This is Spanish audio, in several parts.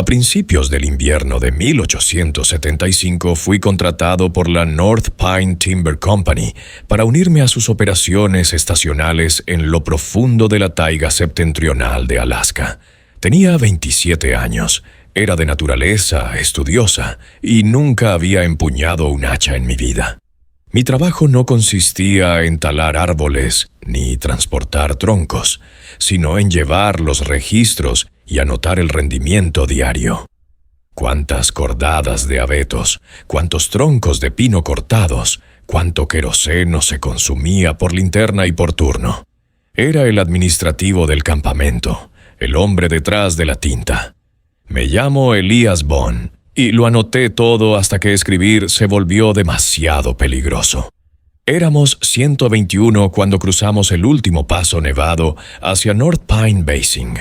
A principios del invierno de 1875 fui contratado por la North Pine Timber Company para unirme a sus operaciones estacionales en lo profundo de la taiga septentrional de Alaska. Tenía 27 años, era de naturaleza estudiosa y nunca había empuñado un hacha en mi vida. Mi trabajo no consistía en talar árboles ni transportar troncos, sino en llevar los registros y anotar el rendimiento diario. Cuántas cordadas de abetos, cuántos troncos de pino cortados, cuánto queroseno se consumía por linterna y por turno. Era el administrativo del campamento, el hombre detrás de la tinta. Me llamo Elias Bond, y lo anoté todo hasta que escribir se volvió demasiado peligroso. Éramos 121 cuando cruzamos el último paso nevado hacia North Pine Basin.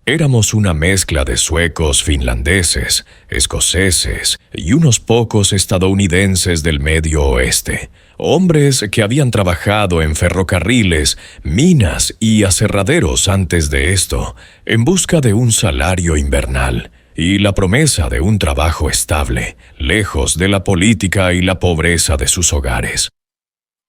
Éramos una mezcla de suecos, finlandeses, escoceses y unos pocos estadounidenses del Medio Oeste, hombres que habían trabajado en ferrocarriles, minas y aserraderos antes de esto, en busca de un salario invernal y la promesa de un trabajo estable, lejos de la política y la pobreza de sus hogares.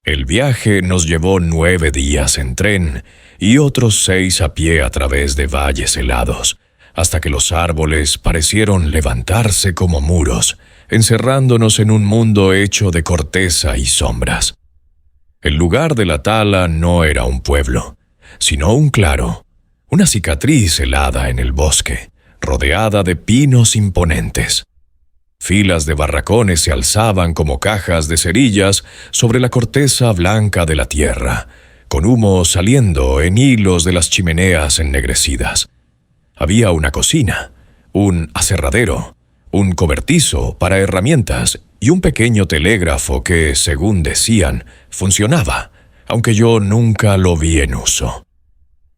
El viaje nos llevó 9 días en tren y otros 6 a pie a través de valles helados, hasta que los árboles parecieron levantarse como muros, encerrándonos en un mundo hecho de corteza y sombras. El lugar de la tala no era un pueblo, sino un claro, una cicatriz helada en el bosque, rodeada de pinos imponentes. Filas de barracones se alzaban como cajas de cerillas sobre la corteza blanca de la tierra, con humo saliendo en hilos de las chimeneas ennegrecidas. Había una cocina, un aserradero, un cobertizo para herramientas y un pequeño telégrafo que, según decían, funcionaba, aunque yo nunca lo vi en uso.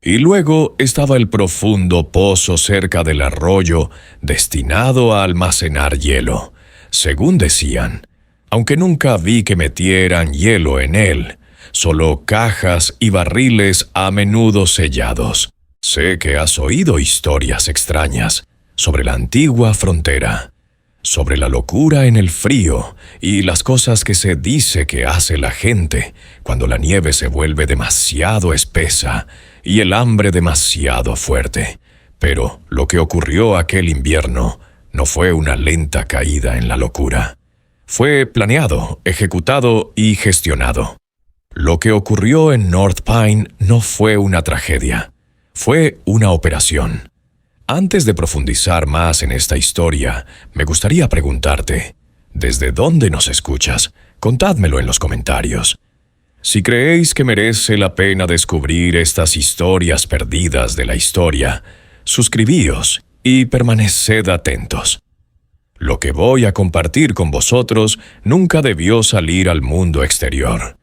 Y luego estaba el profundo pozo cerca del arroyo destinado a almacenar hielo, según decían, aunque nunca vi que metieran hielo en él, solo cajas y barriles a menudo sellados. Sé que has oído historias extrañas sobre la antigua frontera, sobre la locura en el frío y las cosas que se dice que hace la gente cuando la nieve se vuelve demasiado espesa y el hambre demasiado fuerte. Pero lo que ocurrió aquel invierno no fue una lenta caída en la locura. Fue planeado, ejecutado y gestionado. Lo que ocurrió en North Pine no fue una tragedia, fue una operación. Antes de profundizar más en esta historia, me gustaría preguntarte, ¿desde dónde nos escuchas? Contádmelo en los comentarios. Si creéis que merece la pena descubrir estas historias perdidas de la historia, suscribíos y permaneced atentos. Lo que voy a compartir con vosotros nunca debió salir al mundo exterior.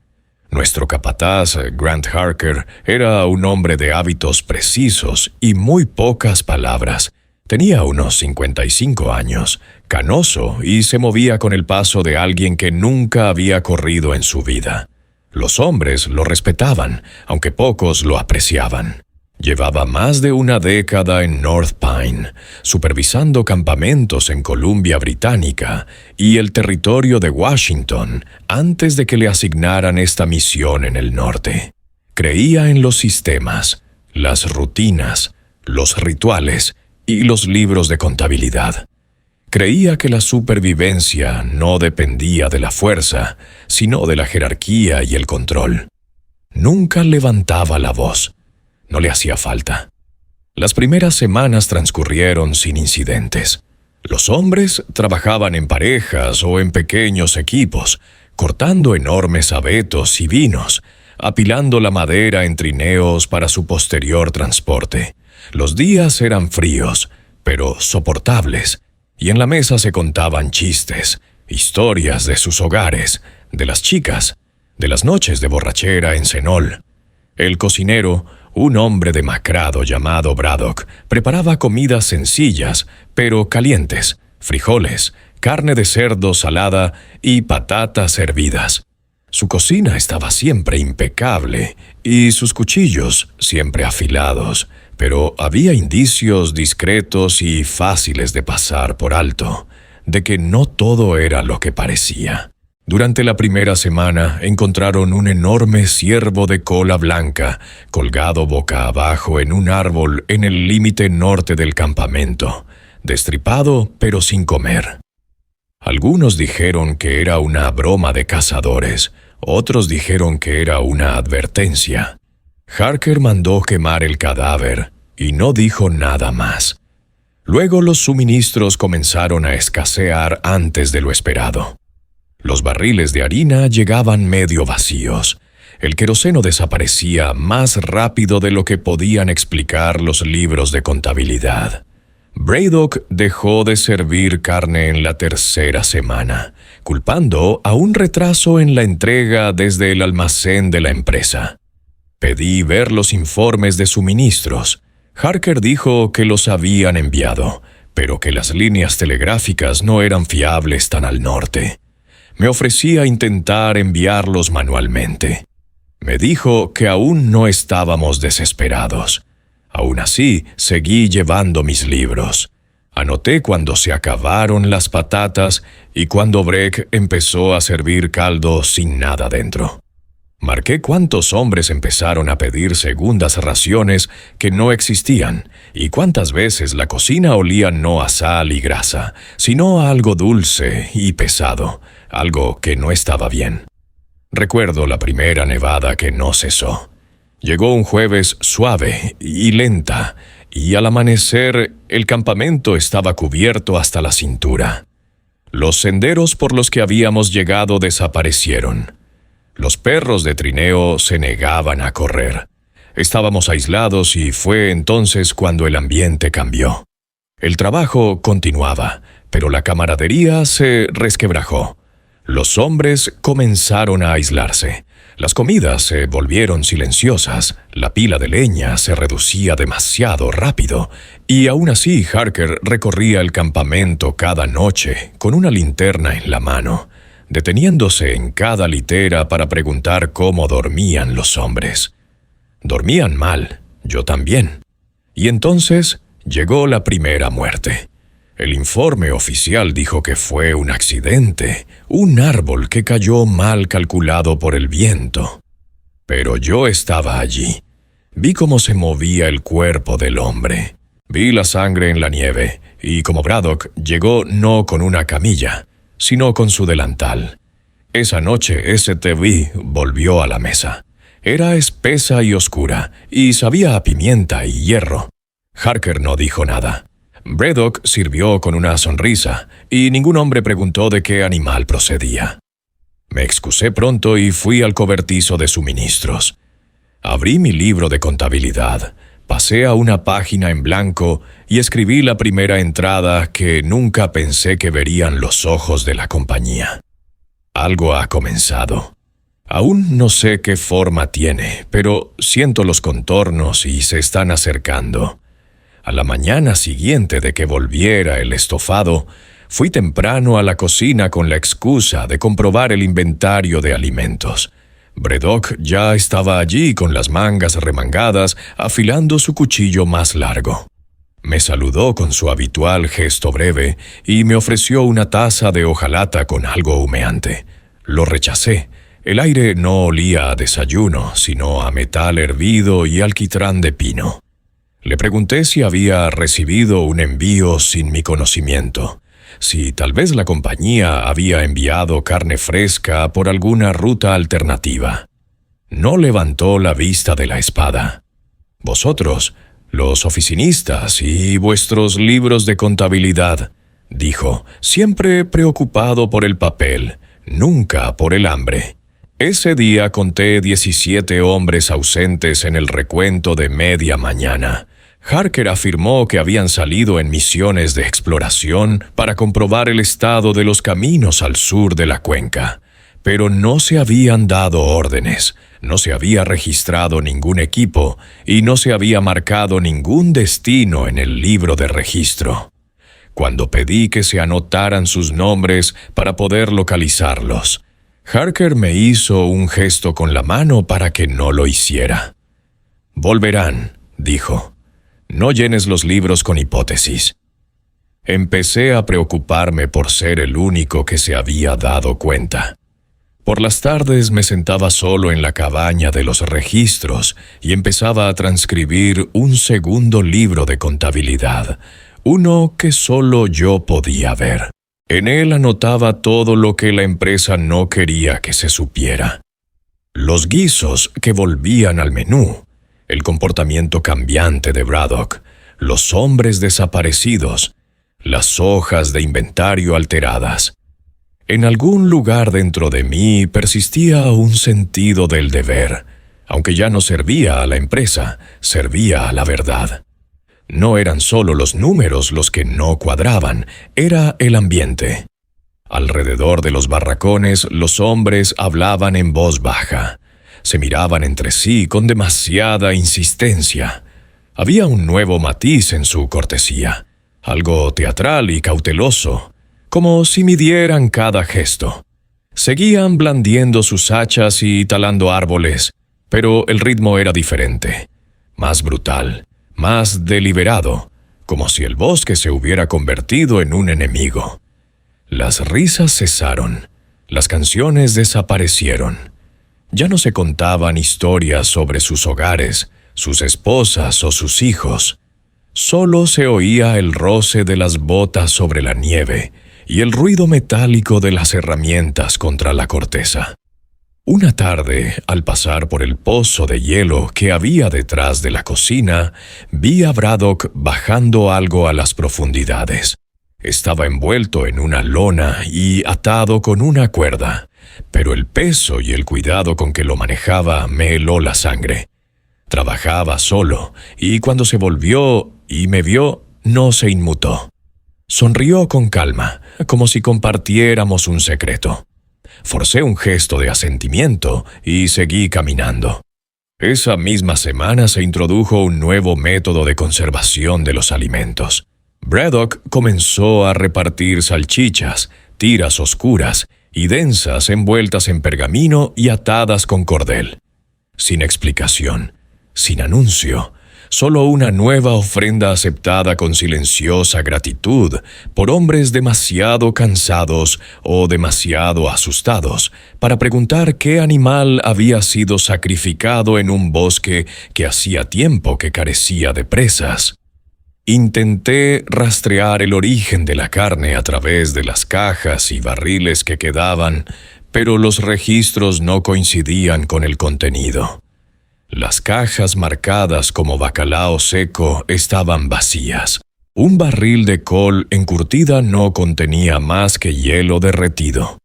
Nuestro capataz, Grant Harker, era un hombre de hábitos precisos y muy pocas palabras. Tenía unos 55 años, canoso y se movía con el paso de alguien que nunca había corrido en su vida. Los hombres lo respetaban, aunque pocos lo apreciaban. Llevaba más de una década en North Pine, supervisando campamentos en Columbia Británica y el territorio de Washington antes de que le asignaran esta misión en el norte. Creía en los sistemas, las rutinas, los rituales y los libros de contabilidad. Creía que la supervivencia no dependía de la fuerza, sino de la jerarquía y el control. Nunca levantaba la voz. No le hacía falta. Las primeras semanas transcurrieron sin incidentes. Los hombres trabajaban en parejas o en pequeños equipos, cortando enormes abetos y vinos, apilando la madera en trineos para su posterior transporte. Los días eran fríos, pero soportables, y en la mesa se contaban chistes, historias de sus hogares, de las chicas, de las noches de borrachera en Cenol. El cocinero, un hombre demacrado llamado Braddock, preparaba comidas sencillas, pero calientes, frijoles, carne de cerdo salada y patatas hervidas. Su cocina estaba siempre impecable y sus cuchillos siempre afilados, pero había indicios discretos y fáciles de pasar por alto, de que no todo era lo que parecía. Durante la primera semana encontraron un enorme ciervo de cola blanca colgado boca abajo en un árbol en el límite norte del campamento, destripado pero sin comer. Algunos dijeron que era una broma de cazadores, otros dijeron que era una advertencia. Harker mandó quemar el cadáver y no dijo nada más. Luego los suministros comenzaron a escasear antes de lo esperado. Los barriles de harina llegaban medio vacíos. El queroseno desaparecía más rápido de lo que podían explicar los libros de contabilidad. Braddock dejó de servir carne en la tercera semana, culpando a un retraso en la entrega desde el almacén de la empresa. Pedí ver los informes de suministros. Harker dijo que los habían enviado, pero que las líneas telegráficas no eran fiables tan al norte. Me ofrecí a intentar enviarlos manualmente. Me dijo que aún no estábamos desesperados. Aún así, seguí llevando mis libros. Anoté cuando se acabaron las patatas y cuando Breck empezó a servir caldo sin nada dentro. Marqué cuántos hombres empezaron a pedir segundas raciones que no existían y cuántas veces la cocina olía no a sal y grasa, sino a algo dulce y pesado, algo que no estaba bien. Recuerdo la primera nevada que no cesó. Llegó un jueves suave y lenta, y al amanecer el campamento estaba cubierto hasta la cintura. Los senderos por los que habíamos llegado desaparecieron. Los perros de trineo se negaban a correr. Estábamos aislados y fue entonces cuando el ambiente cambió. El trabajo continuaba, pero la camaradería se resquebrajó. Los hombres comenzaron a aislarse. Las comidas se volvieron silenciosas, la pila de leña se reducía demasiado rápido, y aún así Harker recorría el campamento cada noche con una linterna en la mano, deteniéndose en cada litera para preguntar cómo dormían los hombres. Dormían mal, yo también. Y entonces llegó la primera muerte. El informe oficial dijo que fue un accidente, un árbol que cayó mal calculado por el viento. Pero yo estaba allí. Vi cómo se movía el cuerpo del hombre. Vi la sangre en la nieve, y como Braddock llegó no con una camilla, sino con su delantal. Esa noche STV volvió a la mesa. Era espesa y oscura, y sabía a pimienta y hierro. Harker no dijo nada. Braddock sirvió con una sonrisa, y ningún hombre preguntó de qué animal procedía. Me excusé pronto y fui al cobertizo de suministros. Abrí mi libro de contabilidad, pasé a una página en blanco y escribí la primera entrada que nunca pensé que verían los ojos de la compañía. Algo ha comenzado. Aún no sé qué forma tiene, pero siento los contornos y se están acercando. A la mañana siguiente de que volviera el estofado, fui temprano a la cocina con la excusa de comprobar el inventario de alimentos. Braddock ya estaba allí con las mangas remangadas, afilando su cuchillo más largo. Me saludó con su habitual gesto breve y me ofreció una taza de hojalata con algo humeante. Lo rechacé. El aire no olía a desayuno, sino a metal hervido y alquitrán de pino. Le pregunté si había recibido un envío sin mi conocimiento, si tal vez la compañía había enviado carne fresca por alguna ruta alternativa. No levantó la vista de la espada. Vosotros, los oficinistas y vuestros libros de contabilidad, dijo, siempre preocupado por el papel, nunca por el hambre. Ese día conté 17 hombres ausentes en el recuento de media mañana. Harker afirmó que habían salido en misiones de exploración para comprobar el estado de los caminos al sur de la cuenca, pero no se habían dado órdenes, no se había registrado ningún equipo y no se había marcado ningún destino en el libro de registro. Cuando pedí que se anotaran sus nombres para poder localizarlos, Harker me hizo un gesto con la mano para que no lo hiciera. «Volverán», dijo. No llenes los libros con hipótesis. Empecé a preocuparme por ser el único que se había dado cuenta. Por las tardes me sentaba solo en la cabaña de los registros y empezaba a transcribir un segundo libro de contabilidad, uno que solo yo podía ver. En él anotaba todo lo que la empresa no quería que se supiera. Los guisos que volvían al menú, el comportamiento cambiante de Braddock, los hombres desaparecidos, las hojas de inventario alteradas. En algún lugar dentro de mí persistía un sentido del deber, aunque ya no servía a la empresa, servía a la verdad. No eran solo los números los que no cuadraban, era el ambiente. Alrededor de los barracones los hombres hablaban en voz baja. Se miraban entre sí con demasiada insistencia. Había un nuevo matiz en su cortesía, algo teatral y cauteloso, como si midieran cada gesto. Seguían blandiendo sus hachas y talando árboles, pero el ritmo era diferente, más brutal, más deliberado, como si el bosque se hubiera convertido en un enemigo. Las risas cesaron, las canciones desaparecieron. Ya no se contaban historias sobre sus hogares, sus esposas o sus hijos. Solo se oía el roce de las botas sobre la nieve y el ruido metálico de las herramientas contra la corteza. Una tarde, al pasar por el pozo de hielo que había detrás de la cocina, vi a Braddock bajando algo a las profundidades. Estaba envuelto en una lona y atado con una cuerda, pero el peso y el cuidado con que lo manejaba me heló la sangre. Trabajaba solo, y cuando se volvió y me vio, no se inmutó. Sonrió con calma, como si compartiéramos un secreto. Forcé un gesto de asentimiento y seguí caminando. Esa misma semana se introdujo un nuevo método de conservación de los alimentos. Braddock comenzó a repartir salchichas, tiras oscuras y densas envueltas en pergamino y atadas con cordel. Sin explicación, sin anuncio, solo una nueva ofrenda aceptada con silenciosa gratitud por hombres demasiado cansados o demasiado asustados para preguntar qué animal había sido sacrificado en un bosque que hacía tiempo que carecía de presas. Intenté rastrear el origen de la carne a través de las cajas y barriles que quedaban, pero los registros no coincidían con el contenido. Las cajas marcadas como bacalao seco estaban vacías. Un barril de col encurtida no contenía más que hielo derretido.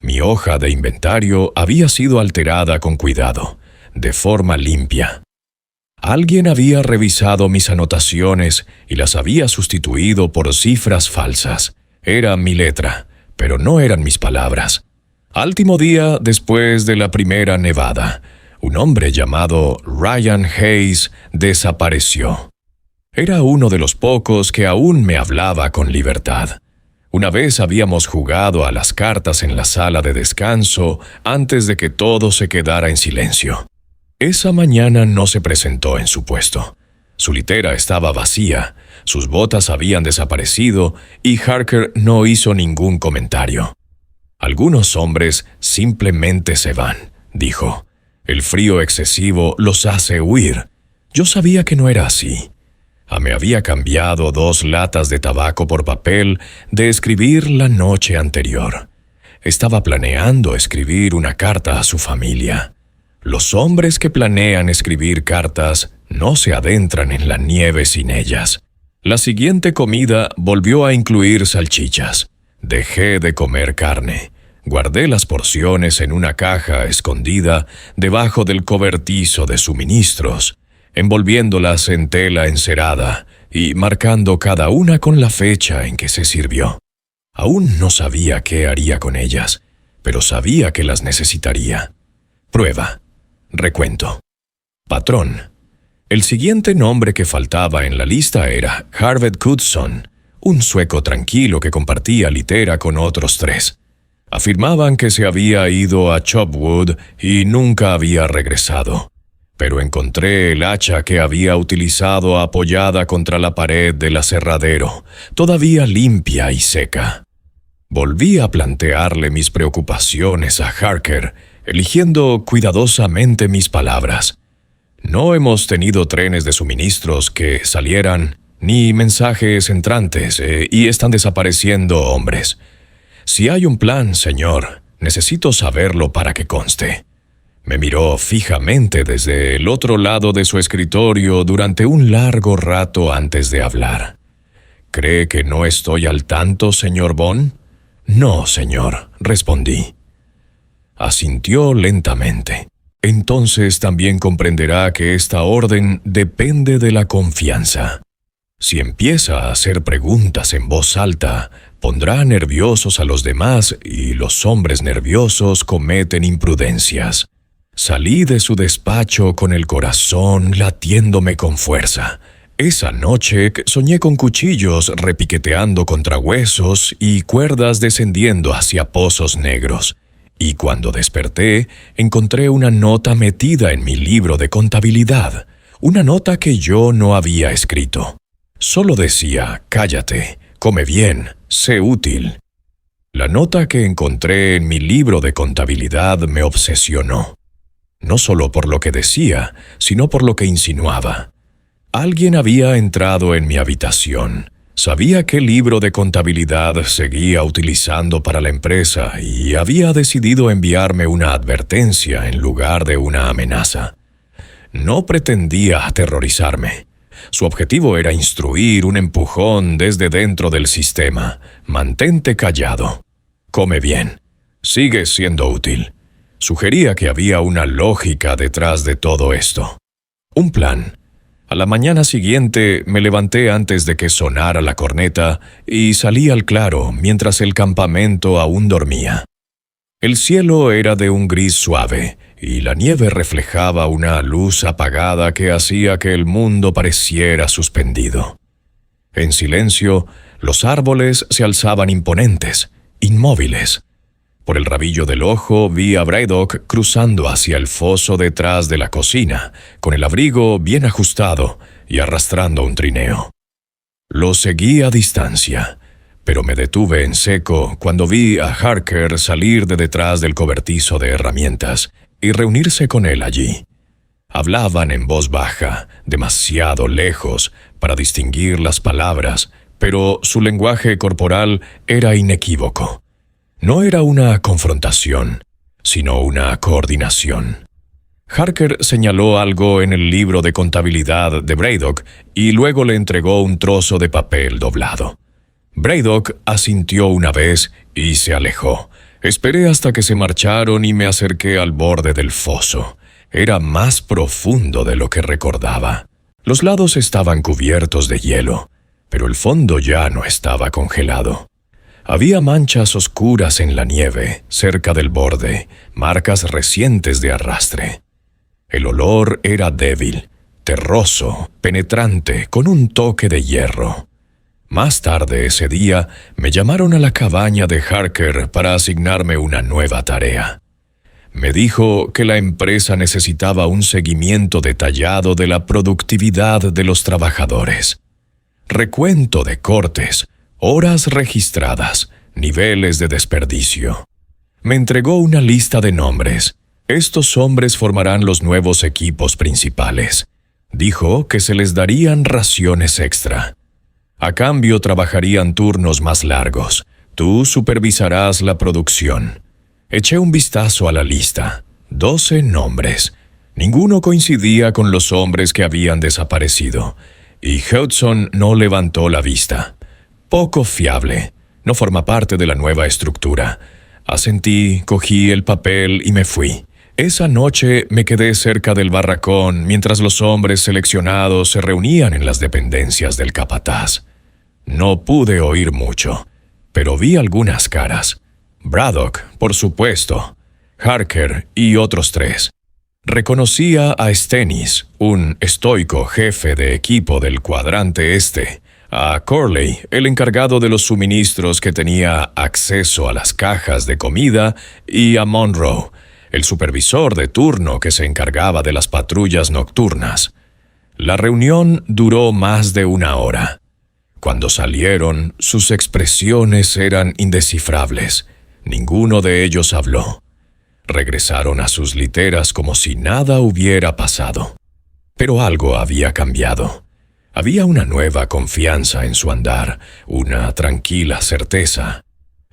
Mi hoja de inventario había sido alterada con cuidado, de forma limpia. Alguien había revisado mis anotaciones y las había sustituido por cifras falsas. Era mi letra, pero no eran mis palabras. Al último día después de la primera nevada, un hombre llamado Ryan Hayes desapareció. Era uno de los pocos que aún me hablaba con libertad. Una vez habíamos jugado a las cartas en la sala de descanso antes de que todo se quedara en silencio. Esa mañana no se presentó en su puesto. Su litera estaba vacía, sus botas habían desaparecido y Harker no hizo ningún comentario. «Algunos hombres simplemente se van», dijo. «El frío excesivo los hace huir». Yo sabía que no era así. Me había cambiado 2 latas de tabaco por papel de escribir la noche anterior. Estaba planeando escribir una carta a su familia. Los hombres que planean escribir cartas no se adentran en la nieve sin ellas. La siguiente comida volvió a incluir salchichas. Dejé de comer carne. Guardé las porciones en una caja escondida debajo del cobertizo de suministros, envolviéndolas en tela encerada y marcando cada una con la fecha en que se sirvió. Aún no sabía qué haría con ellas, pero sabía que las necesitaría. Prueba. Recuento. Patrón. El siguiente nombre que faltaba en la lista era Harvey Knudson, un sueco tranquilo que compartía litera con otros 3. Afirmaban que se había ido a Chopwood y nunca había regresado. pero encontré el hacha que había utilizado apoyada contra la pared del aserradero, todavía limpia y seca. Volví a plantearle mis preocupaciones a Harker, eligiendo cuidadosamente mis palabras. No hemos tenido trenes de suministros que salieran, ni mensajes entrantes, y están desapareciendo hombres. Si hay un plan, señor, necesito saberlo para que conste. Me miró fijamente desde el otro lado de su escritorio durante un largo rato antes de hablar. ¿Cree que no estoy al tanto, señor Bond? No, señor, respondí. Asintió lentamente. Entonces también comprenderá que esta orden depende de la confianza. Si empieza a hacer preguntas en voz alta, pondrá nerviosos a los demás y los hombres nerviosos cometen imprudencias. Salí de su despacho con el corazón latiéndome con fuerza. Esa noche soñé con cuchillos repiqueteando contra huesos y cuerdas descendiendo hacia pozos negros. Y cuando desperté, encontré una nota metida en mi libro de contabilidad, una nota que yo no había escrito. Solo decía, cállate, come bien, sé útil. La nota que encontré en mi libro de contabilidad me obsesionó. No solo por lo que decía, sino por lo que insinuaba. Alguien había entrado en mi habitación. Sabía qué libro de contabilidad seguía utilizando para la empresa y había decidido enviarme una advertencia en lugar de una amenaza. No pretendía aterrorizarme. Su objetivo era instruir un empujón desde dentro del sistema. Mantente callado. Come bien. Sigues siendo útil. Sugería que había una lógica detrás de todo esto. Un plan. A la mañana siguiente me levanté antes de que sonara la corneta y salí al claro mientras el campamento aún dormía. El cielo era de un gris suave y la nieve reflejaba una luz apagada que hacía que el mundo pareciera suspendido. En silencio, los árboles se alzaban imponentes, inmóviles. Por el rabillo del ojo vi a Braddock cruzando hacia el foso detrás de la cocina, con el abrigo bien ajustado y arrastrando un trineo. Lo seguí a distancia, pero me detuve en seco cuando vi a Harker salir de detrás del cobertizo de herramientas y reunirse con él allí. Hablaban en voz baja, demasiado lejos para distinguir las palabras, pero su lenguaje corporal era inequívoco. No era una confrontación, sino una coordinación. Harker señaló algo en el libro de contabilidad de Braddock y luego le entregó un trozo de papel doblado. Braddock asintió una vez y se alejó. Esperé hasta que se marcharon y me acerqué al borde del foso. Era más profundo de lo que recordaba. Los lados estaban cubiertos de hielo, pero el fondo ya no estaba congelado. Había manchas oscuras en la nieve, cerca del borde, marcas recientes de arrastre. El olor era débil, terroso, penetrante, con un toque de hierro. Más tarde ese día, me llamaron a la cabaña de Harker para asignarme una nueva tarea. Me dijo que la empresa necesitaba un seguimiento detallado de la productividad de los trabajadores. Recuento de cortes, horas registradas, niveles de desperdicio. Me entregó una lista de nombres. Estos hombres formarán los nuevos equipos principales. Dijo que se les darían raciones extra. A cambio trabajarían turnos más largos. Tú supervisarás la producción. Eché un vistazo a la lista. 12 nombres. Ninguno coincidía con los hombres que habían desaparecido. Y Hudson no levantó la vista. Poco fiable. No forma parte de la nueva estructura. Asentí, cogí el papel y me fui. Esa noche me quedé cerca del barracón mientras los hombres seleccionados se reunían en las dependencias del capataz. No pude oír mucho, pero vi algunas caras. Braddock, por supuesto, Harker y otros 3. Reconocía a Stennis, un estoico jefe de equipo del cuadrante este, a Corley, el encargado de los suministros que tenía acceso a las cajas de comida, y a Monroe, el supervisor de turno que se encargaba de las patrullas nocturnas. La reunión duró más de 1 hora. Cuando salieron, sus expresiones eran indescifrables. Ninguno de ellos habló. Regresaron a sus literas como si nada hubiera pasado. Pero algo había cambiado. Había una nueva confianza en su andar, una tranquila certeza.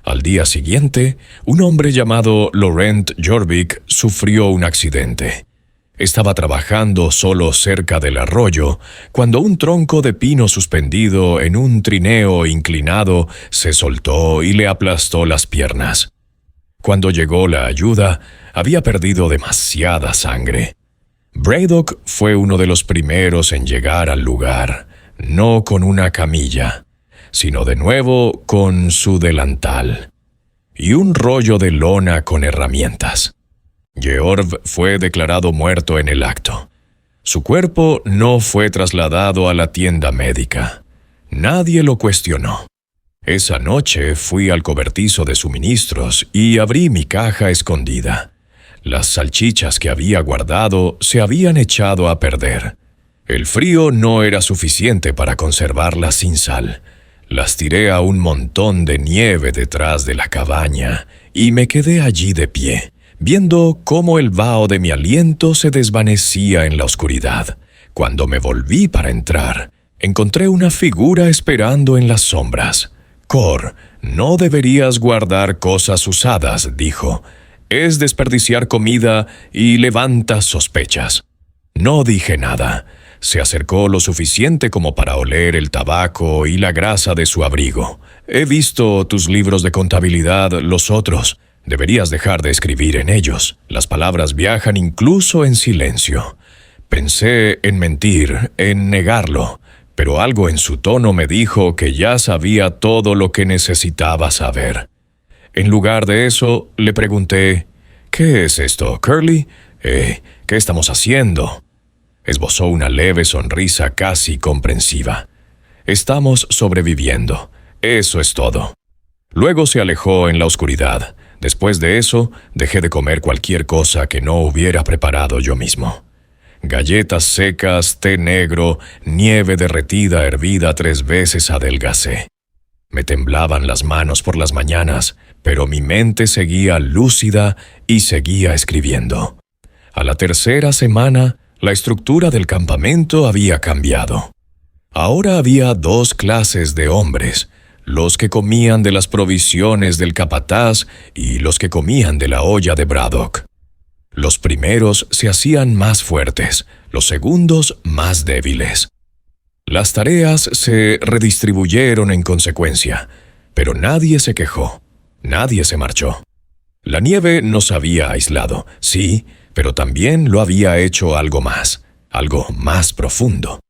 Al día siguiente, un hombre llamado Laurent Jorvik sufrió un accidente. Estaba trabajando solo cerca del arroyo cuando un tronco de pino suspendido en un trineo inclinado se soltó y le aplastó las piernas. Cuando llegó la ayuda, había perdido demasiada sangre. Braddock fue uno de los primeros en llegar al lugar, no con una camilla, sino de nuevo con su delantal y un rollo de lona con herramientas. Georg fue declarado muerto en el acto. Su cuerpo no fue trasladado a la tienda médica. Nadie lo cuestionó. Esa noche fui al cobertizo de suministros y abrí mi caja escondida. Las salchichas que había guardado se habían echado a perder. El frío no era suficiente para conservarlas sin sal. Las tiré a un montón de nieve detrás de la cabaña y me quedé allí de pie, viendo cómo el vaho de mi aliento se desvanecía en la oscuridad. Cuando me volví para entrar, encontré una figura esperando en las sombras. «Cor, no deberías guardar cosas usadas», dijo. «Es desperdiciar comida y levanta sospechas». No dije nada. Se acercó lo suficiente como para oler el tabaco y la grasa de su abrigo. «He visto tus libros de contabilidad, los otros. Deberías dejar de escribir en ellos. Las palabras viajan incluso en silencio». Pensé en mentir, en negarlo, pero algo en su tono me dijo que ya sabía todo lo que necesitaba saber. En lugar de eso, le pregunté, «¿Qué es esto, Curly? ¿Qué estamos haciendo?» Esbozó una leve sonrisa casi comprensiva. «Estamos sobreviviendo. Eso es todo». Luego se alejó en la oscuridad. Después de eso, dejé de comer cualquier cosa que no hubiera preparado yo mismo. Galletas secas, té negro, nieve derretida hervida 3 veces adelgacé. Me temblaban las manos por las mañanas, pero mi mente seguía lúcida y seguía escribiendo. A la 3ª semana, la estructura del campamento había cambiado. Ahora había 2 clases de hombres, los que comían de las provisiones del capataz y los que comían de la olla de Braddock. Los primeros se hacían más fuertes, los segundos más débiles. Las tareas se redistribuyeron en consecuencia, pero nadie se quejó, nadie se marchó. La nieve nos había aislado, sí, pero también lo había hecho algo más profundo.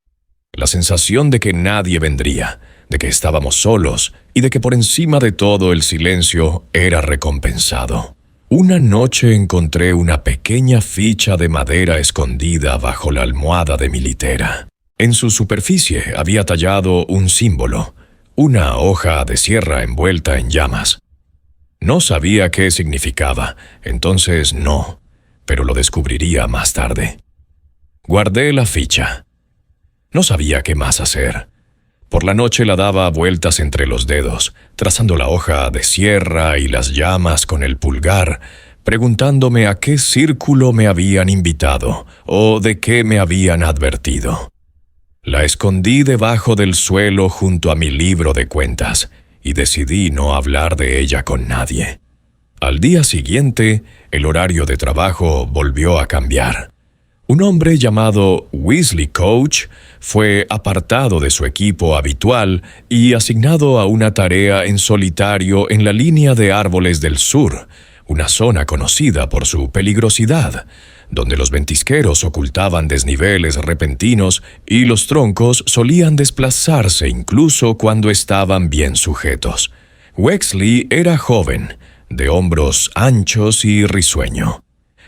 La sensación de que nadie vendría, de que estábamos solos y de que por encima de todo el silencio era recompensado. Una noche encontré una pequeña ficha de madera escondida bajo la almohada de mi litera. En su superficie había tallado un símbolo, una hoja de sierra envuelta en llamas. No sabía qué significaba, entonces no, pero lo descubriría más tarde. Guardé la ficha. No sabía qué más hacer. Por la noche la daba vueltas entre los dedos, trazando la hoja de sierra y las llamas con el pulgar, preguntándome a qué círculo me habían invitado o de qué me habían advertido. La escondí debajo del suelo junto a mi libro de cuentas y decidí no hablar de ella con nadie. Al día siguiente, el horario de trabajo volvió a cambiar. Un hombre llamado Weasley Couch fue apartado de su equipo habitual y asignado a una tarea en solitario en la línea de árboles del sur, una zona conocida por su peligrosidad, donde los ventisqueros ocultaban desniveles repentinos y los troncos solían desplazarse incluso cuando estaban bien sujetos. Wexley era joven, de hombros anchos y risueño.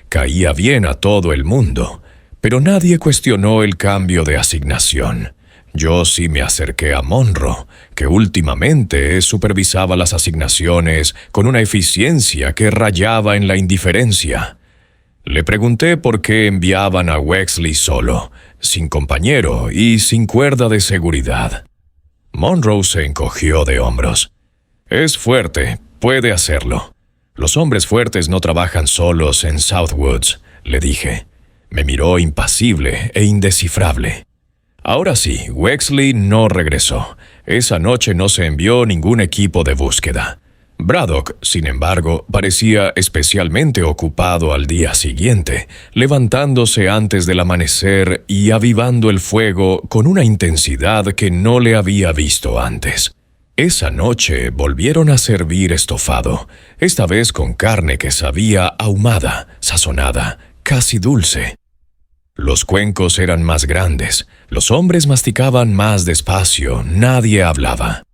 Caía bien a todo el mundo, pero nadie cuestionó el cambio de asignación. Yo sí me acerqué a Monroe, que últimamente supervisaba las asignaciones con una eficiencia que rayaba en la indiferencia. Le pregunté por qué enviaban a Wexley solo, sin compañero y sin cuerda de seguridad. Monroe se encogió de hombros. «Es fuerte, puede hacerlo. Los hombres fuertes no trabajan solos en Southwoods», le dije. Me miró impasible e indescifrable. Ahora sí, Wexley no regresó. Esa noche no se envió ningún equipo de búsqueda. Braddock, sin embargo, parecía especialmente ocupado al día siguiente, levantándose antes del amanecer y avivando el fuego con una intensidad que no le había visto antes. Esa noche volvieron a servir estofado, esta vez con carne que sabía ahumada, sazonada, casi dulce. Los cuencos eran más grandes, los hombres masticaban más despacio, nadie hablaba.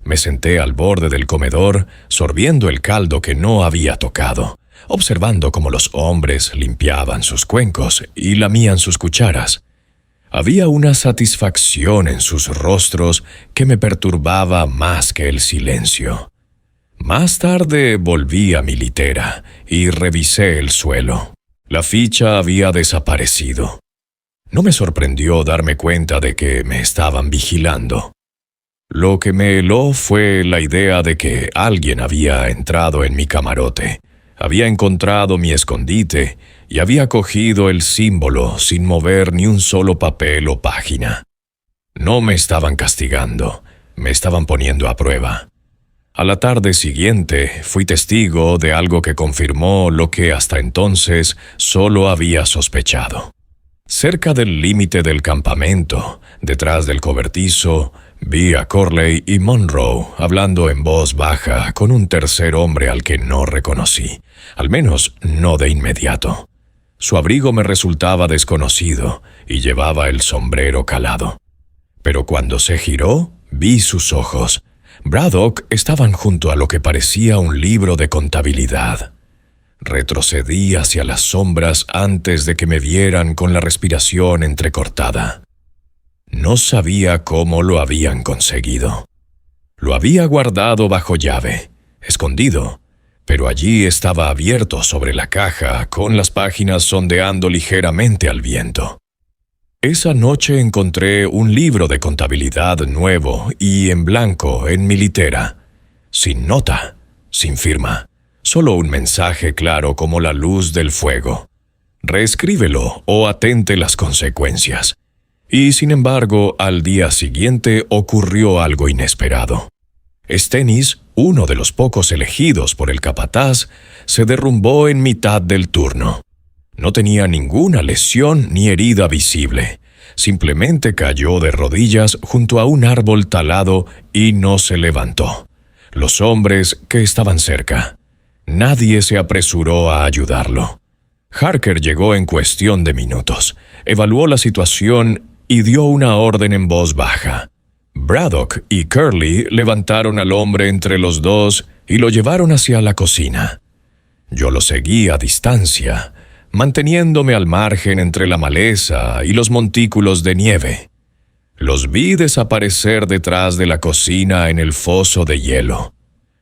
Me senté al borde del comedor, sorbiendo el caldo que no había tocado, observando cómo los hombres limpiaban sus cuencos y lamían sus cucharas. Había una satisfacción en sus rostros que me perturbaba más que el silencio. Más tarde volví a mi litera y revisé el suelo. La ficha había desaparecido. No me sorprendió darme cuenta de que me estaban vigilando. Lo que me heló fue la idea de que alguien había entrado en mi camarote, había encontrado mi escondite y había cogido el símbolo sin mover ni un solo papel o página. No me estaban castigando, me estaban poniendo a prueba. A la tarde siguiente fui testigo de algo que confirmó lo que hasta entonces solo había sospechado. Cerca del límite del campamento, detrás del cobertizo, vi a Corley y Monroe hablando en voz baja con un tercer hombre al que no reconocí, al menos no de inmediato. Su abrigo me resultaba desconocido y llevaba el sombrero calado. Pero cuando se giró, vi sus ojos. Braddock estaban junto a lo que parecía un libro de contabilidad. Retrocedí hacia las sombras antes de que me vieran con la respiración entrecortada. No sabía cómo lo habían conseguido. Lo había guardado bajo llave, escondido, pero allí estaba abierto sobre la caja, con las páginas sondeando ligeramente al viento. Esa noche encontré un libro de contabilidad nuevo y en blanco en mi litera, sin nota, sin firma, solo un mensaje claro como la luz del fuego. Reescríbelo o atente las consecuencias. Y sin embargo, al día siguiente ocurrió algo inesperado. Stennis, uno de los pocos elegidos por el capataz, se derrumbó en mitad del turno. No tenía ninguna lesión ni herida visible. Simplemente cayó de rodillas junto a un árbol talado y no se levantó. Los hombres que estaban cerca. Nadie se apresuró a ayudarlo. Harker llegó en cuestión de minutos, evaluó la situación y dio una orden en voz baja. Braddock y Curly levantaron al hombre entre los dos y lo llevaron hacia la cocina. Yo lo seguí a distancia, manteniéndome al margen entre la maleza y los montículos de nieve. Los vi desaparecer detrás de la cocina en el foso de hielo.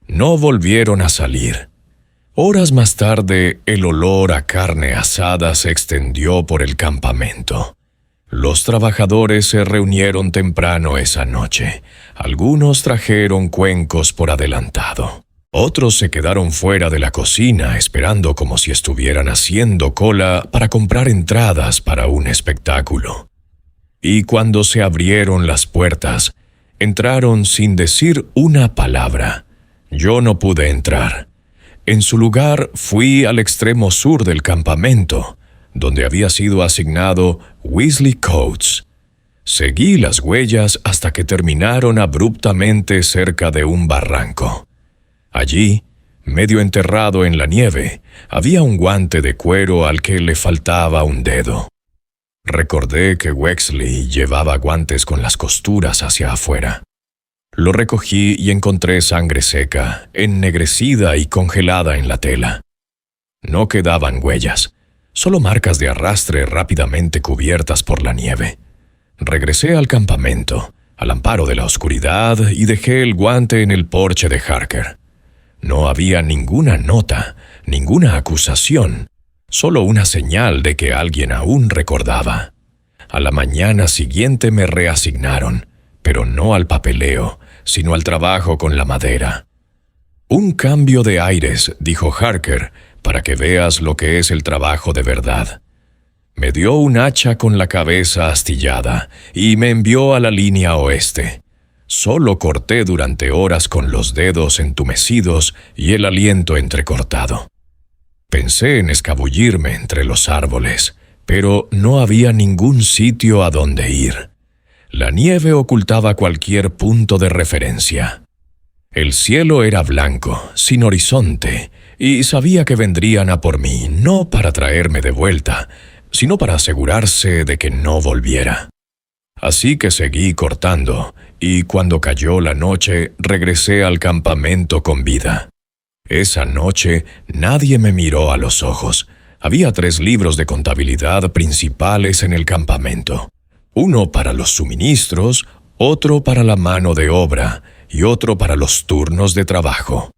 No volvieron a salir. Horas más tarde, el olor a carne asada se extendió por el campamento. Los trabajadores se reunieron temprano esa noche. Algunos trajeron cuencos por adelantado. Otros se quedaron fuera de la cocina esperando como si estuvieran haciendo cola para comprar entradas para un espectáculo. Y cuando se abrieron las puertas, entraron sin decir una palabra. Yo no pude entrar. En su lugar fui al extremo sur del campamento, donde había sido asignado Weasley Coates. Seguí las huellas hasta que terminaron abruptamente cerca de un barranco. Allí, medio enterrado en la nieve, había un guante de cuero al que le faltaba un dedo. Recordé que Wexley llevaba guantes con las costuras hacia afuera. Lo recogí y encontré sangre seca, ennegrecida y congelada en la tela. No quedaban huellas, solo marcas de arrastre rápidamente cubiertas por la nieve. Regresé al campamento, al amparo de la oscuridad, y dejé el guante en el porche de Harker. No había ninguna nota, ninguna acusación, solo una señal de que alguien aún recordaba. A la mañana siguiente me reasignaron, pero no al papeleo, sino al trabajo con la madera. Un cambio de aires, dijo Harker, para que veas lo que es el trabajo de verdad. Me dio un hacha con la cabeza astillada y me envió a la línea oeste. Solo corté durante horas con los dedos entumecidos y el aliento entrecortado. Pensé en escabullirme entre los árboles, pero no había ningún sitio a donde ir. La nieve ocultaba cualquier punto de referencia. El cielo era blanco, sin horizonte, y sabía que vendrían a por mí, no para traerme de vuelta, sino para asegurarse de que no volviera. Así que seguí cortando, y cuando cayó la noche, regresé al campamento con vida. Esa noche nadie me miró a los ojos. Había 3 libros de contabilidad principales en el campamento. Uno para los suministros, otro para la mano de obra y otro para los turnos de trabajo.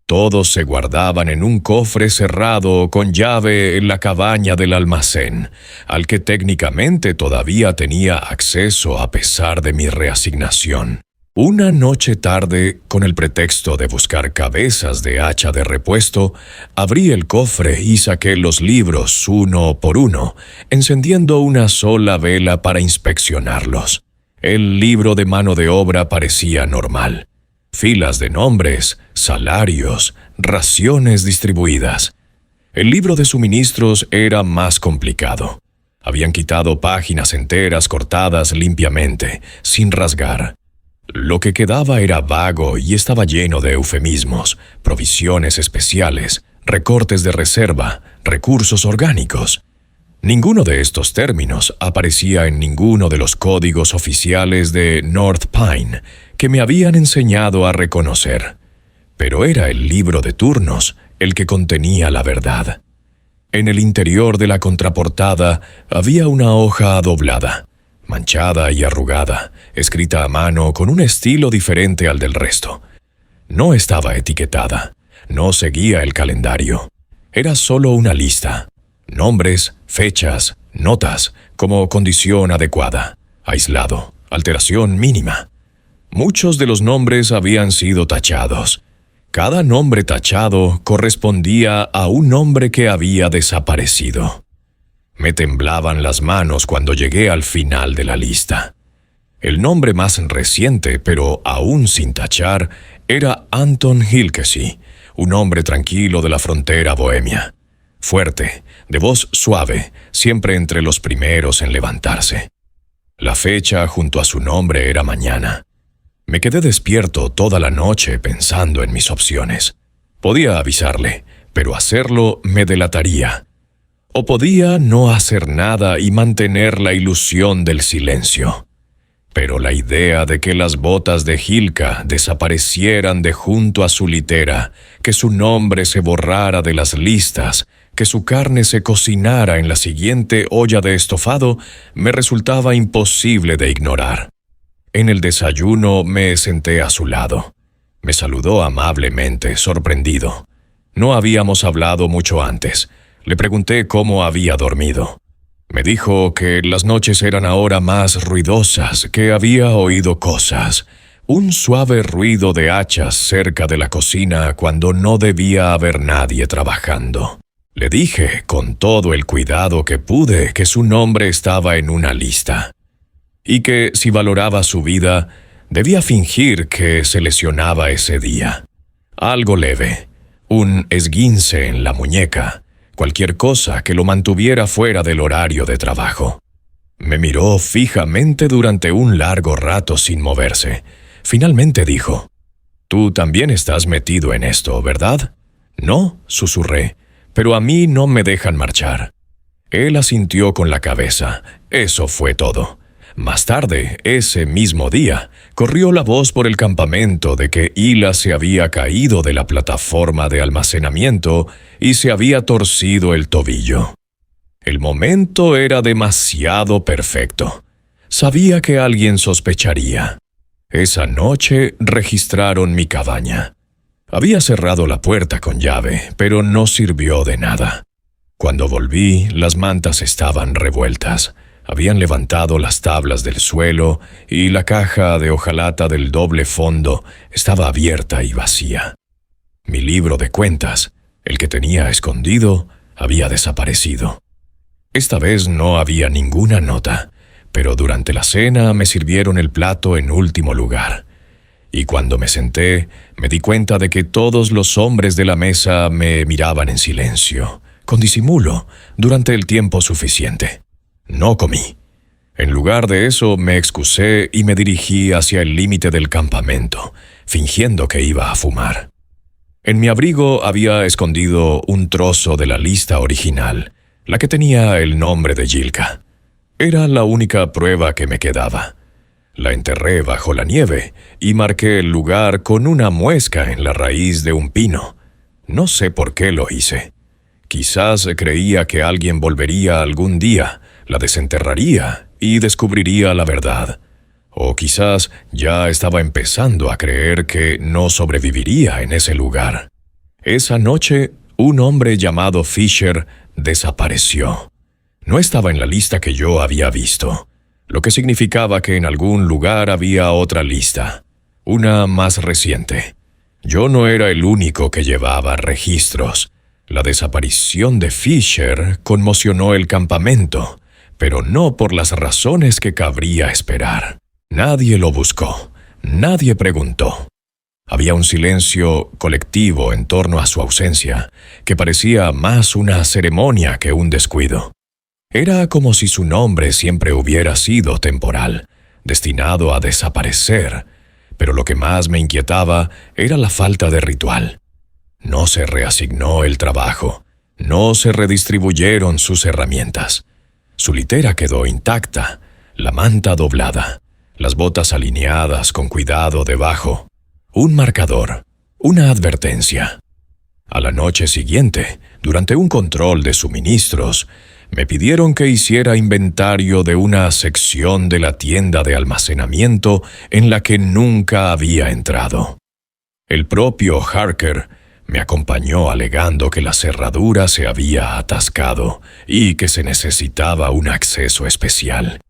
Todos se guardaban en un cofre cerrado con llave en la cabaña del almacén, al que técnicamente todavía tenía acceso a pesar de mi reasignación. Una noche tarde, con el pretexto de buscar cabezas de hacha de repuesto, abrí el cofre y saqué los libros uno por uno, encendiendo una sola vela para inspeccionarlos. El libro de mano de obra parecía normal. Filas de nombres, salarios, raciones distribuidas. El libro de suministros era más complicado. Habían quitado páginas enteras cortadas limpiamente, sin rasgar. Lo que quedaba era vago y estaba lleno de eufemismos, provisiones especiales, recortes de reserva, recursos orgánicos. Ninguno de estos términos aparecía en ninguno de los códigos oficiales de North Pine que me habían enseñado a reconocer. Pero era el libro de turnos el que contenía la verdad. En el interior de la contraportada había una hoja doblada, manchada y arrugada, escrita a mano con un estilo diferente al del resto. No estaba etiquetada, no seguía el calendario. Era solo una lista. Nombres, fechas, notas, como condición adecuada, aislado, alteración mínima. Muchos de los nombres habían sido tachados. Cada nombre tachado correspondía a un nombre que había desaparecido. Me temblaban las manos cuando llegué al final de la lista. El nombre más reciente, pero aún sin tachar, era Anton Hilkesy, un hombre tranquilo de la frontera bohemia. Fuerte, de voz suave, siempre entre los primeros en levantarse. La fecha junto a su nombre era mañana. Me quedé despierto toda la noche pensando en mis opciones. Podía avisarle, pero hacerlo me delataría. O podía no hacer nada y mantener la ilusión del silencio. Pero la idea de que las botas de Hilka desaparecieran de junto a su litera, que su nombre se borrara de las listas, que su carne se cocinara en la siguiente olla de estofado, me resultaba imposible de ignorar. En el desayuno me senté a su lado. Me saludó amablemente, sorprendido. No habíamos hablado mucho antes. Le pregunté cómo había dormido. Me dijo que las noches eran ahora más ruidosas, que había oído cosas. Un suave ruido de hachas cerca de la cocina cuando no debía haber nadie trabajando. Le dije, con todo el cuidado que pude, que su nombre estaba en una lista. Y que, si valoraba su vida, debía fingir que se lesionaba ese día. Algo leve, un esguince en la muñeca, cualquier cosa que lo mantuviera fuera del horario de trabajo. Me miró fijamente durante un largo rato sin moverse. Finalmente dijo, «Tú también estás metido en esto, ¿verdad?» «No», susurré, «pero a mí no me dejan marchar». Él asintió con la cabeza. Eso fue todo. Más tarde, ese mismo día, corrió la voz por el campamento de que Hila se había caído de la plataforma de almacenamiento y se había torcido el tobillo. El momento era demasiado perfecto. Sabía que alguien sospecharía. Esa noche registraron mi cabaña. Había cerrado la puerta con llave, pero no sirvió de nada. Cuando volví, las mantas estaban revueltas. Habían levantado las tablas del suelo y la caja de hojalata del doble fondo estaba abierta y vacía. Mi libro de cuentas, el que tenía escondido, había desaparecido. Esta vez no había ninguna nota, pero durante la cena me sirvieron el plato en último lugar. Y cuando me senté, me di cuenta de que todos los hombres de la mesa me miraban en silencio, con disimulo, durante el tiempo suficiente. No comí. En lugar de eso, me excusé y me dirigí hacia el límite del campamento, fingiendo que iba a fumar. En mi abrigo había escondido un trozo de la lista original, la que tenía el nombre de Yilka. Era la única prueba que me quedaba. La enterré bajo la nieve y marqué el lugar con una muesca en la raíz de un pino. No sé por qué lo hice. Quizás creía que alguien volvería algún día, la desenterraría y descubriría la verdad. O quizás ya estaba empezando a creer que no sobreviviría en ese lugar. Esa noche, un hombre llamado Fisher desapareció. No estaba en la lista que yo había visto, lo que significaba que en algún lugar había otra lista, una más reciente. Yo no era el único que llevaba registros. La desaparición de Fisher conmocionó el campamento, pero no por las razones que cabría esperar. Nadie lo buscó, nadie preguntó. Había un silencio colectivo en torno a su ausencia, que parecía más una ceremonia que un descuido. Era como si su nombre siempre hubiera sido temporal, destinado a desaparecer, pero lo que más me inquietaba era la falta de ritual. No se reasignó el trabajo, no se redistribuyeron sus herramientas. Su litera quedó intacta, la manta doblada, las botas alineadas con cuidado debajo, un marcador, una advertencia. A la noche siguiente, durante un control de suministros, me pidieron que hiciera inventario de una sección de la tienda de almacenamiento en la que nunca había entrado. El propio Harker me acompañó alegando que la cerradura se había atascado y que se necesitaba un acceso especial.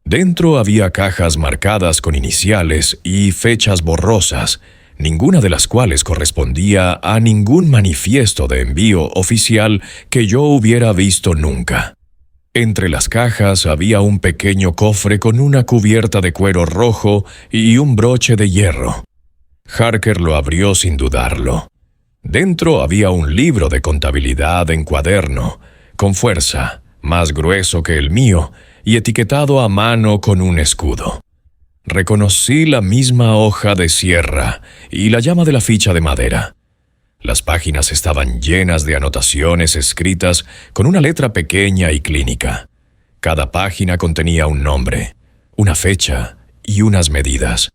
Dentro había cajas marcadas con iniciales y fechas borrosas, ninguna de las cuales correspondía a ningún manifiesto de envío oficial que yo hubiera visto nunca. Entre las cajas había un pequeño cofre con una cubierta de cuero rojo y un broche de hierro. Harker lo abrió sin dudarlo. Dentro había un libro de contabilidad en cuaderno, con fuerza, más grueso que el mío, y etiquetado a mano con un escudo. Reconocí la misma hoja de sierra y la llama de la ficha de madera. Las páginas estaban llenas de anotaciones escritas con una letra pequeña y clínica. Cada página contenía un nombre, una fecha y unas medidas.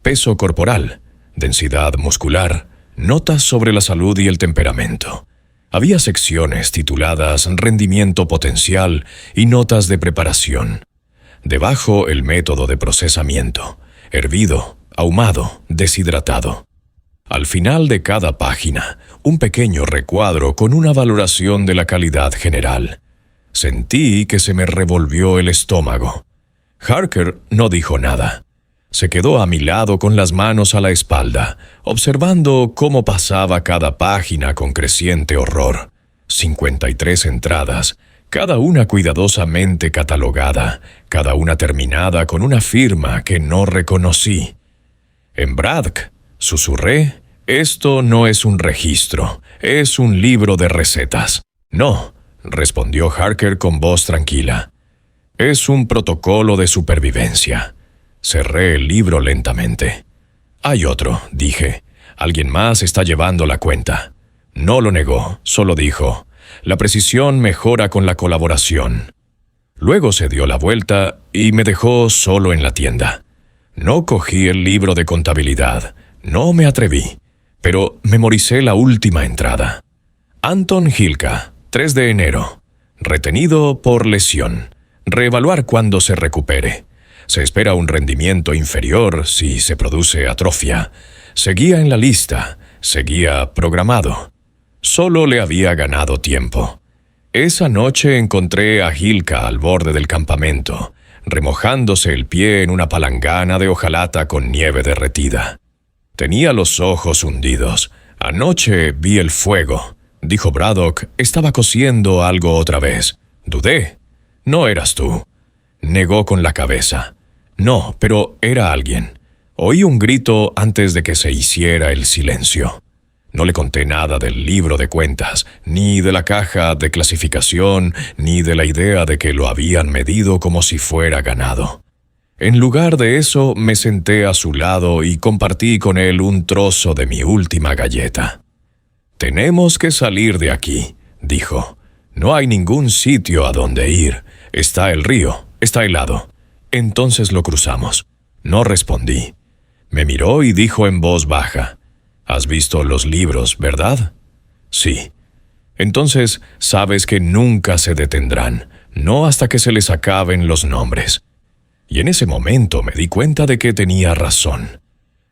Peso corporal, densidad muscular, notas sobre la salud y el temperamento. Había secciones tituladas Rendimiento Potencial y Notas de Preparación. Debajo el método de procesamiento, hervido, ahumado, deshidratado. Al final de cada página, un pequeño recuadro con una valoración de la calidad general. Sentí que se me revolvió el estómago. Harker no dijo nada. Se quedó a mi lado con las manos a la espalda, observando cómo pasaba cada página con creciente horror. 53 entradas, cada una cuidadosamente catalogada, cada una terminada con una firma que no reconocí. En Braddock, susurré, esto no es un registro, es un libro de recetas. No, respondió Harker con voz tranquila. Es un protocolo de supervivencia. Cerré el libro lentamente. Hay otro, dije. Alguien más está llevando la cuenta. No lo negó, solo dijo, la precisión mejora con la colaboración. Luego se dio la vuelta y me dejó solo en la tienda. No cogí el libro de contabilidad, no me atreví, pero memoricé la última entrada. Anton Hilka, 3 de enero. Retenido por lesión. Reevaluar cuando se recupere. Se espera un rendimiento inferior si se produce atrofia. Seguía en la lista, seguía programado. Solo le había ganado tiempo. Esa noche encontré a Hilka al borde del campamento, remojándose el pie en una palangana de hojalata con nieve derretida. Tenía los ojos hundidos. «Anoche vi el fuego», dijo Braddock. «Estaba cociendo algo otra vez. Dudé. No eras tú». Negó con la cabeza. «No, pero era alguien». Oí un grito antes de que se hiciera el silencio. No le conté nada del libro de cuentas, ni de la caja de clasificación, ni de la idea de que lo habían medido como si fuera ganado. En lugar de eso, me senté a su lado y compartí con él un trozo de mi última galleta. «Tenemos que salir de aquí», dijo. «No hay ningún sitio a donde ir. Está el río, está helado. Entonces lo cruzamos». No respondí. Me miró y dijo en voz baja: «¿Has visto los libros, verdad?» «Sí». «Entonces sabes que nunca se detendrán, no hasta que se les acaben los nombres». Y en ese momento me di cuenta de que tenía razón.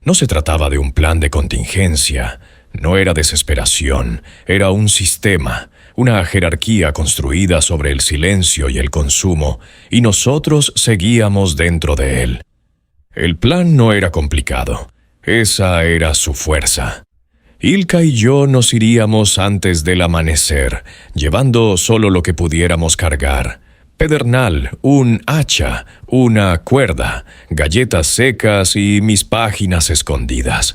No se trataba de un plan de contingencia, no era desesperación, era un sistema, una jerarquía construida sobre el silencio y el consumo, y nosotros seguíamos dentro de él. El plan no era complicado. Esa era su fuerza. Hilka y yo nos iríamos antes del amanecer, llevando solo lo que pudiéramos cargar: pedernal, un hacha, una cuerda, galletas secas y mis páginas escondidas.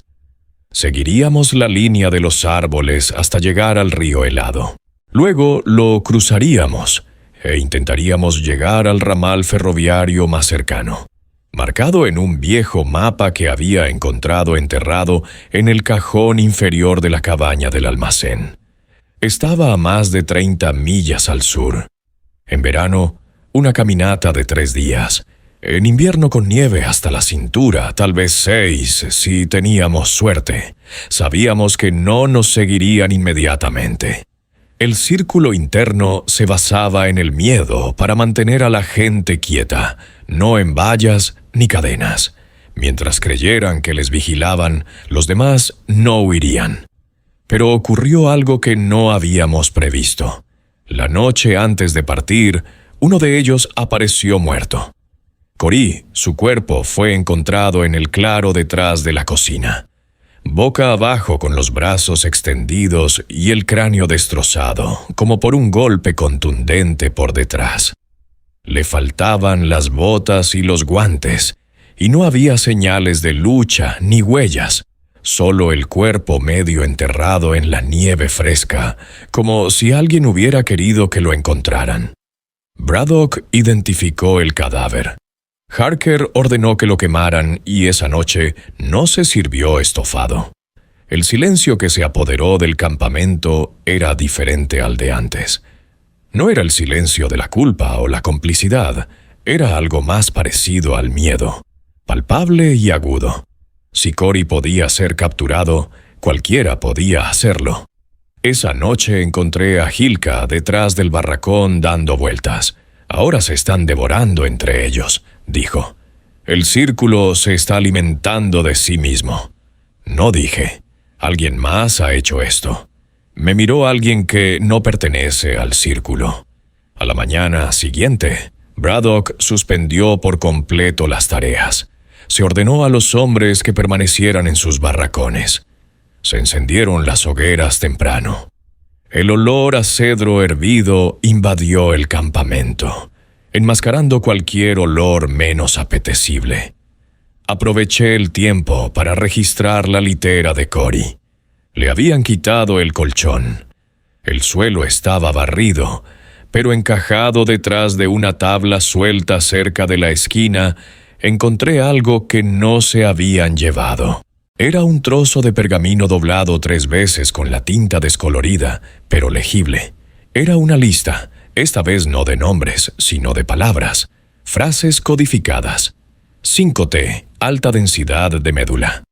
Seguiríamos la línea de los árboles hasta llegar al río helado. Luego lo cruzaríamos e intentaríamos llegar al ramal ferroviario más cercano, marcado en un viejo mapa que había encontrado enterrado en el cajón inferior de la cabaña del almacén. Estaba a más de 30 millas al sur. En verano, una caminata de 3 días. En invierno, con nieve hasta la cintura, tal vez 6, si teníamos suerte. Sabíamos que no nos seguirían inmediatamente. El círculo interno se basaba en el miedo para mantener a la gente quieta, no en vallas ni cadenas. Mientras creyeran que les vigilaban, los demás no huirían. Pero ocurrió algo que no habíamos previsto. La noche antes de partir, uno de ellos apareció muerto. Cory, su cuerpo fue encontrado en el claro detrás de la cocina, boca abajo con los brazos extendidos y el cráneo destrozado, como por un golpe contundente por detrás. Le faltaban las botas y los guantes, y no había señales de lucha ni huellas, solo el cuerpo medio enterrado en la nieve fresca, como si alguien hubiera querido que lo encontraran. Braddock identificó el cadáver. Harker ordenó que lo quemaran y esa noche no se sirvió estofado. El silencio que se apoderó del campamento era diferente al de antes. No era el silencio de la culpa o la complicidad, era algo más parecido al miedo, palpable y agudo. Si Cory podía ser capturado, cualquiera podía hacerlo. Esa noche encontré a Hilka detrás del barracón dando vueltas. «Ahora se están devorando entre ellos», dijo. «El círculo se está alimentando de sí mismo». No dije: «Alguien más ha hecho esto». Me miró alguien que no pertenece al círculo. A la mañana siguiente, Braddock suspendió por completo las tareas. Se ordenó a los hombres que permanecieran en sus barracones. Se encendieron las hogueras temprano. El olor a cedro hervido invadió el campamento, enmascarando cualquier olor menos apetecible. Aproveché el tiempo para registrar la litera de Cory. Le habían quitado el colchón. El suelo estaba barrido, pero encajado detrás de una tabla suelta cerca de la esquina, encontré algo que no se habían llevado. Era un trozo de pergamino doblado 3 veces con la tinta descolorida, pero legible. Era una lista, esta vez no de nombres, sino de palabras, frases codificadas. 5T, alta densidad de médula.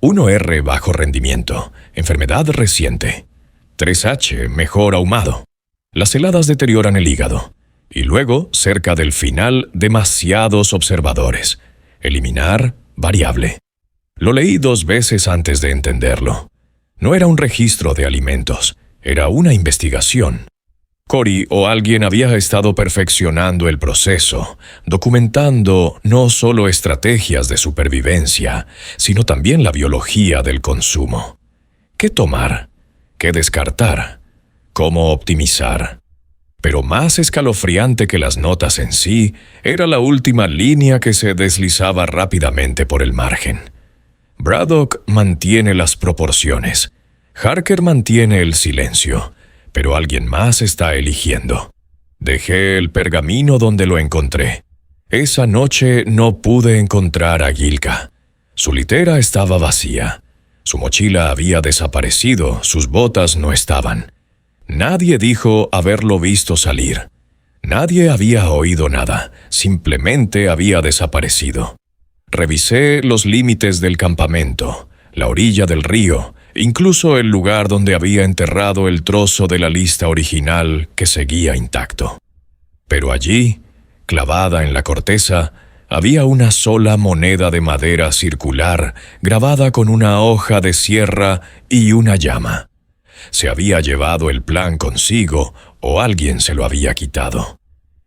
1R, bajo rendimiento, enfermedad reciente. 3H, mejor ahumado. Las heladas deterioran el hígado. Y luego, cerca del final, demasiados observadores. Eliminar, variable. Lo leí 2 veces antes de entenderlo. No era un registro de alimentos, era una investigación. Cory o alguien había estado perfeccionando el proceso, documentando no solo estrategias de supervivencia, sino también la biología del consumo. ¿Qué tomar? ¿Qué descartar? ¿Cómo optimizar? Pero más escalofriante que las notas en sí, era la última línea que se deslizaba rápidamente por el margen. Braddock mantiene las proporciones. Harker mantiene el silencio. Pero alguien más está eligiendo. Dejé el pergamino donde lo encontré. Esa noche no pude encontrar a Gilka. Su litera estaba vacía. Su mochila había desaparecido, sus botas no estaban. Nadie dijo haberlo visto salir. Nadie había oído nada, simplemente había desaparecido. Revisé los límites del campamento, la orilla del río, incluso el lugar donde había enterrado el trozo de la lista original que seguía intacto. Pero allí, clavada en la corteza, había una sola moneda de madera circular grabada con una hoja de sierra y una llama. Se había llevado el plan consigo o alguien se lo había quitado.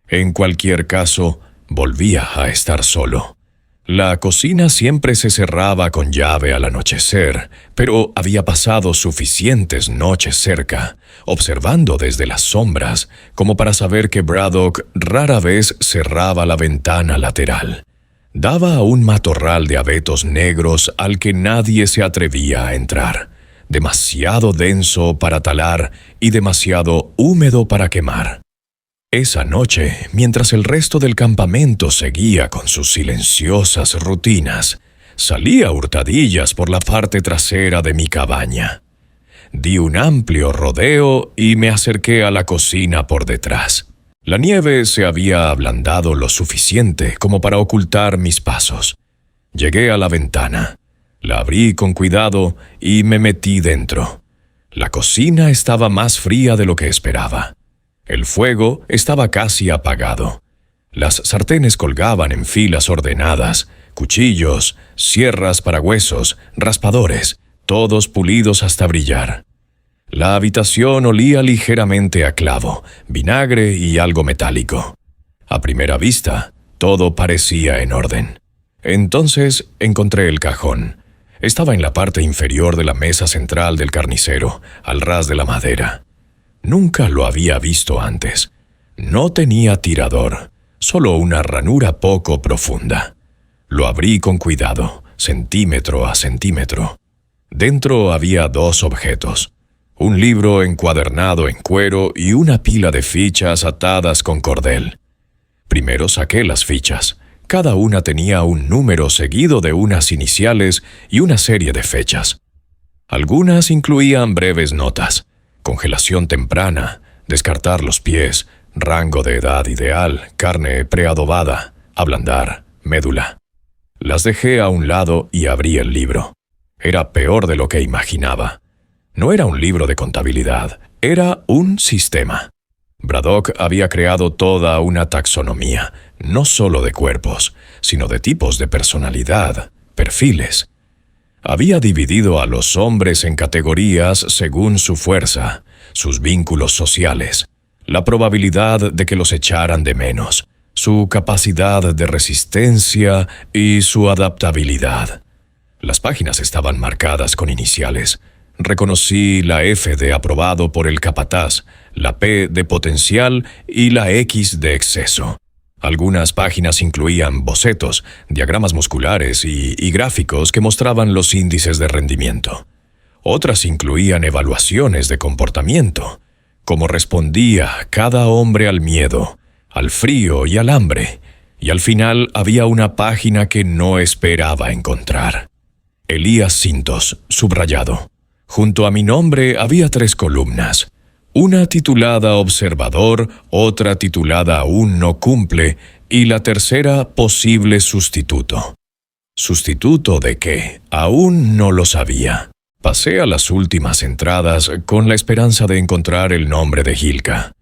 En cualquier caso, volvía a estar solo. La cocina siempre se cerraba con llave al anochecer, pero había pasado suficientes noches cerca, observando desde las sombras, como para saber que Braddock rara vez cerraba la ventana lateral. Daba a un matorral de abetos negros al que nadie se atrevía a entrar, demasiado denso para talar y demasiado húmedo para quemar. Esa noche, mientras el resto del campamento seguía con sus silenciosas rutinas, salí a hurtadillas por la parte trasera de mi cabaña. Di un amplio rodeo y me acerqué a la cocina por detrás. La nieve se había ablandado lo suficiente como para ocultar mis pasos. Llegué a la ventana, la abrí con cuidado y me metí dentro. La cocina estaba más fría de lo que esperaba. El fuego estaba casi apagado. Las sartenes colgaban en filas ordenadas, cuchillos, sierras para huesos, raspadores, todos pulidos hasta brillar. La habitación olía ligeramente a clavo, vinagre y algo metálico. A primera vista, todo parecía en orden. Entonces encontré el cajón. Estaba en la parte inferior de la mesa central del carnicero, al ras de la madera. Nunca lo había visto antes. No tenía tirador, solo una ranura poco profunda. Lo abrí con cuidado, centímetro a centímetro. Dentro había dos objetos: un libro encuadernado en cuero y una pila de fichas atadas con cordel. Primero saqué las fichas. Cada una tenía un número seguido de unas iniciales y una serie de fechas. Algunas incluían breves notas: congelación temprana, descartar los pies, rango de edad ideal, carne preadobada, ablandar, médula. Las dejé a un lado y abrí el libro. Era peor de lo que imaginaba. No era un libro de contabilidad, era un sistema. Braddock había creado toda una taxonomía, no solo de cuerpos, sino de tipos de personalidad, perfiles. Había dividido a los hombres en categorías según su fuerza, sus vínculos sociales, la probabilidad de que los echaran de menos, su capacidad de resistencia y su adaptabilidad. Las páginas estaban marcadas con iniciales. Reconocí la F de aprobado por el capataz, la P de potencial y la X de exceso. Algunas páginas incluían bocetos, diagramas musculares y gráficos que mostraban los índices de rendimiento. Otras incluían evaluaciones de comportamiento, cómo respondía cada hombre al miedo, al frío y al hambre, y al final había una página que no esperaba encontrar. Elías Cintos, subrayado. Junto a mi nombre había 3 columnas. Una titulada Observador, otra titulada Aún no cumple y la tercera Posible sustituto. ¿Sustituto de qué? Aún no lo sabía. Pasé a las últimas entradas con la esperanza de encontrar el nombre de Gilka.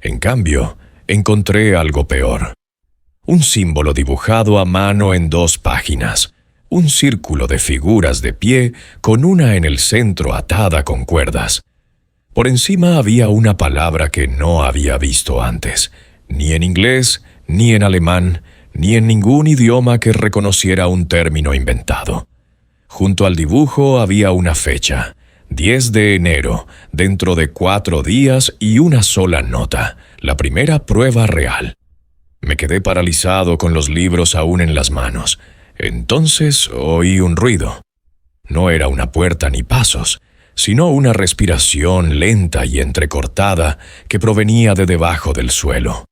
En cambio, encontré algo peor. Un símbolo dibujado a mano en 2 páginas. Un círculo de figuras de pie con una en el centro atada con cuerdas. Por encima había una palabra que no había visto antes, ni en inglés, ni en alemán, ni en ningún idioma que reconociera un término inventado. Junto al dibujo había una fecha, 10 de enero, dentro de 4 días y una sola nota, la primera prueba real. Me quedé paralizado con los libros aún en las manos. Entonces oí un ruido. No era una puerta ni pasos, sino una respiración lenta y entrecortada que provenía de debajo del suelo.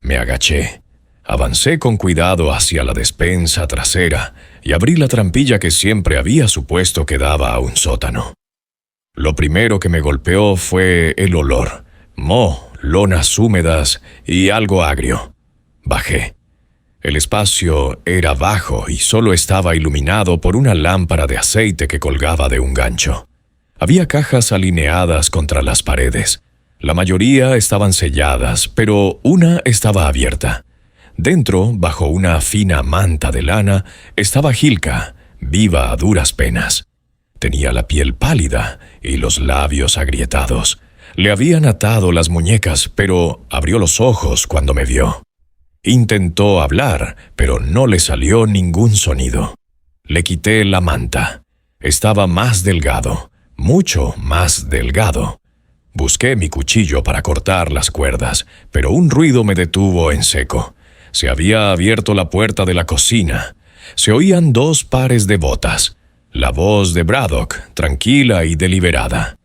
Me agaché. Avancé con cuidado hacia la despensa trasera y abrí la trampilla que siempre había supuesto que daba a un sótano. Lo primero que me golpeó fue el olor, moho, lonas húmedas y algo agrio. Bajé. El espacio era bajo y solo estaba iluminado por una lámpara de aceite que colgaba de un gancho. Había cajas alineadas contra las paredes. La mayoría estaban selladas, pero una estaba abierta. Dentro, bajo una fina manta de lana, estaba Hilka, viva a duras penas. Tenía la piel pálida y los labios agrietados. Le habían atado las muñecas, pero abrió los ojos cuando me vio. Intentó hablar, pero no le salió ningún sonido. Le quité la manta. Estaba más delgado, mucho más delgado. Busqué mi cuchillo para cortar las cuerdas, pero un ruido me detuvo en seco. Se había abierto la puerta de la cocina. Se oían 2 pares de botas. La voz de Braddock, tranquila y deliberada.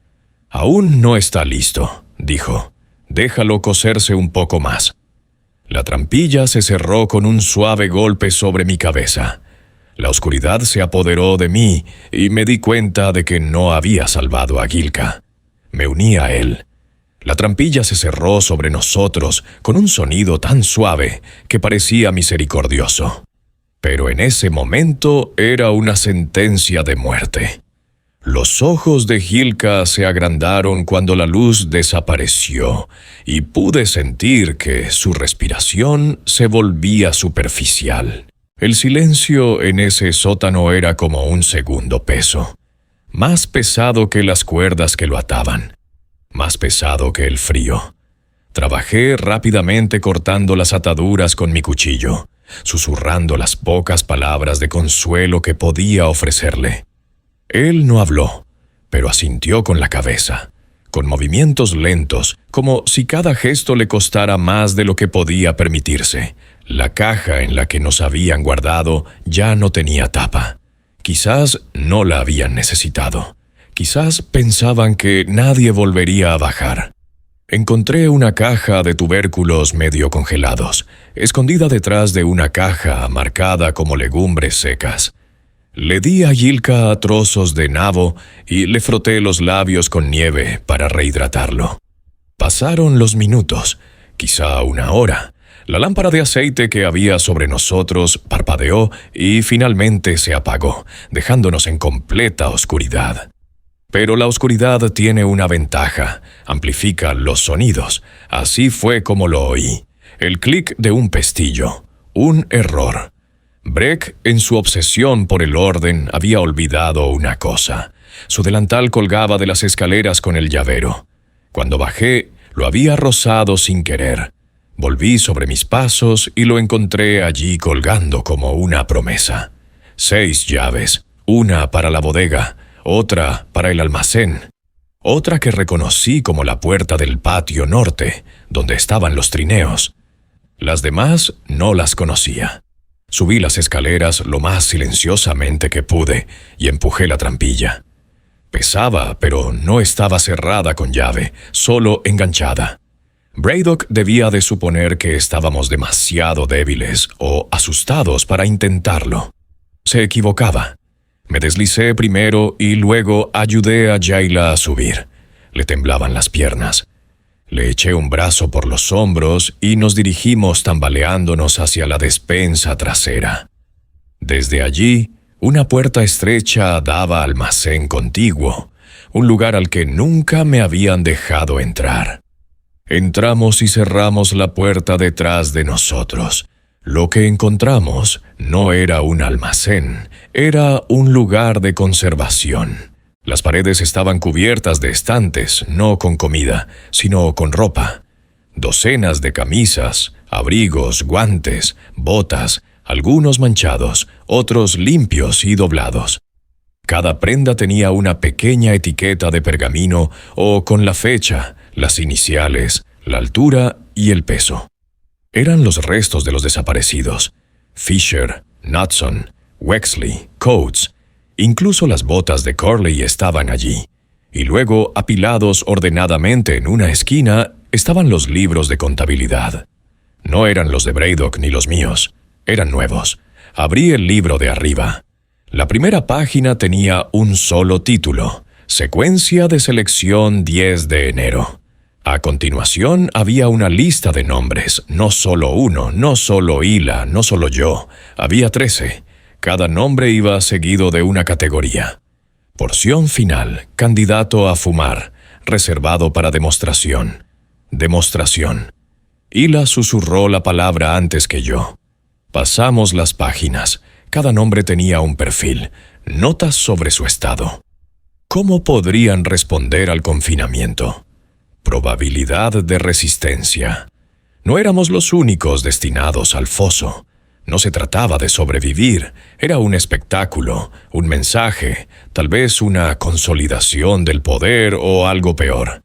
«Aún no está listo», dijo. «Déjalo cocerse un poco más». La trampilla se cerró con un suave golpe sobre mi cabeza. La oscuridad se apoderó de mí y me di cuenta de que no había salvado a Hilka. Me uní a él. La trampilla se cerró sobre nosotros con un sonido tan suave que parecía misericordioso. Pero en ese momento era una sentencia de muerte. Los ojos de Hilka se agrandaron cuando la luz desapareció y pude sentir que su respiración se volvía superficial. El silencio en ese sótano era como un segundo peso, más pesado que las cuerdas que lo ataban, más pesado que el frío. Trabajé rápidamente cortando las ataduras con mi cuchillo, susurrando las pocas palabras de consuelo que podía ofrecerle. Él no habló, pero asintió con la cabeza, con movimientos lentos, como si cada gesto le costara más de lo que podía permitirse. La caja en la que nos habían guardado ya no tenía tapa. Quizás no la habían necesitado. Quizás pensaban que nadie volvería a bajar. Encontré una caja de tubérculos medio congelados, escondida detrás de una caja marcada como legumbres secas. Le di a Hilka trozos de nabo y le froté los labios con nieve para rehidratarlo. Pasaron los minutos, quizá una hora. La lámpara de aceite que había sobre nosotros parpadeó y finalmente se apagó, dejándonos en completa oscuridad. Pero la oscuridad tiene una ventaja, amplifica los sonidos. Así fue como lo oí. El clic de un pestillo, un error. Breck, en su obsesión por el orden, había olvidado una cosa. Su delantal colgaba de las escaleras con el llavero. Cuando bajé, lo había rozado sin querer. Volví sobre mis pasos y lo encontré allí colgando como una promesa. 6 llaves, una para la bodega, otra para el almacén, otra que reconocí como la puerta del patio norte, donde estaban los trineos. Las demás no las conocía. Subí las escaleras lo más silenciosamente que pude y empujé la trampilla. Pesaba, pero no estaba cerrada con llave, solo enganchada. Braddock debía de suponer que estábamos demasiado débiles o asustados para intentarlo. Se equivocaba. Me deslicé primero y luego ayudé a Jayla a subir. Le temblaban las piernas. Le eché un brazo por los hombros y nos dirigimos tambaleándonos hacia la despensa trasera. Desde allí, una puerta estrecha daba al almacén contiguo, un lugar al que nunca me habían dejado entrar. Entramos y cerramos la puerta detrás de nosotros. Lo que encontramos no era un almacén, era un lugar de conservación. Las paredes estaban cubiertas de estantes, no con comida, sino con ropa. Docenas de camisas, abrigos, guantes, botas, algunos manchados, otros limpios y doblados. Cada prenda tenía una pequeña etiqueta de pergamino o con la fecha, las iniciales, la altura y el peso. Eran los restos de los desaparecidos. Fisher, Knudson, Wexley, Coates, incluso las botas de Corley estaban allí. Y luego, apilados ordenadamente en una esquina, estaban los libros de contabilidad. No eran los de Braddock ni los míos, eran nuevos. Abrí el libro de arriba. La primera página tenía un solo título: Secuencia de selección 10 de enero. A continuación había una lista de nombres, no solo uno, no solo Hila, no solo yo. Había 13. Cada nombre iba seguido de una categoría. Porción final, candidato a fumar, reservado para demostración. Demostración. Hila susurró la palabra antes que yo. Pasamos las páginas. Cada nombre tenía un perfil, notas sobre su estado. ¿Cómo podrían responder al confinamiento? Probabilidad de resistencia. No éramos los únicos destinados al foso. No se trataba de sobrevivir, era un espectáculo, un mensaje, tal vez una consolidación del poder o algo peor.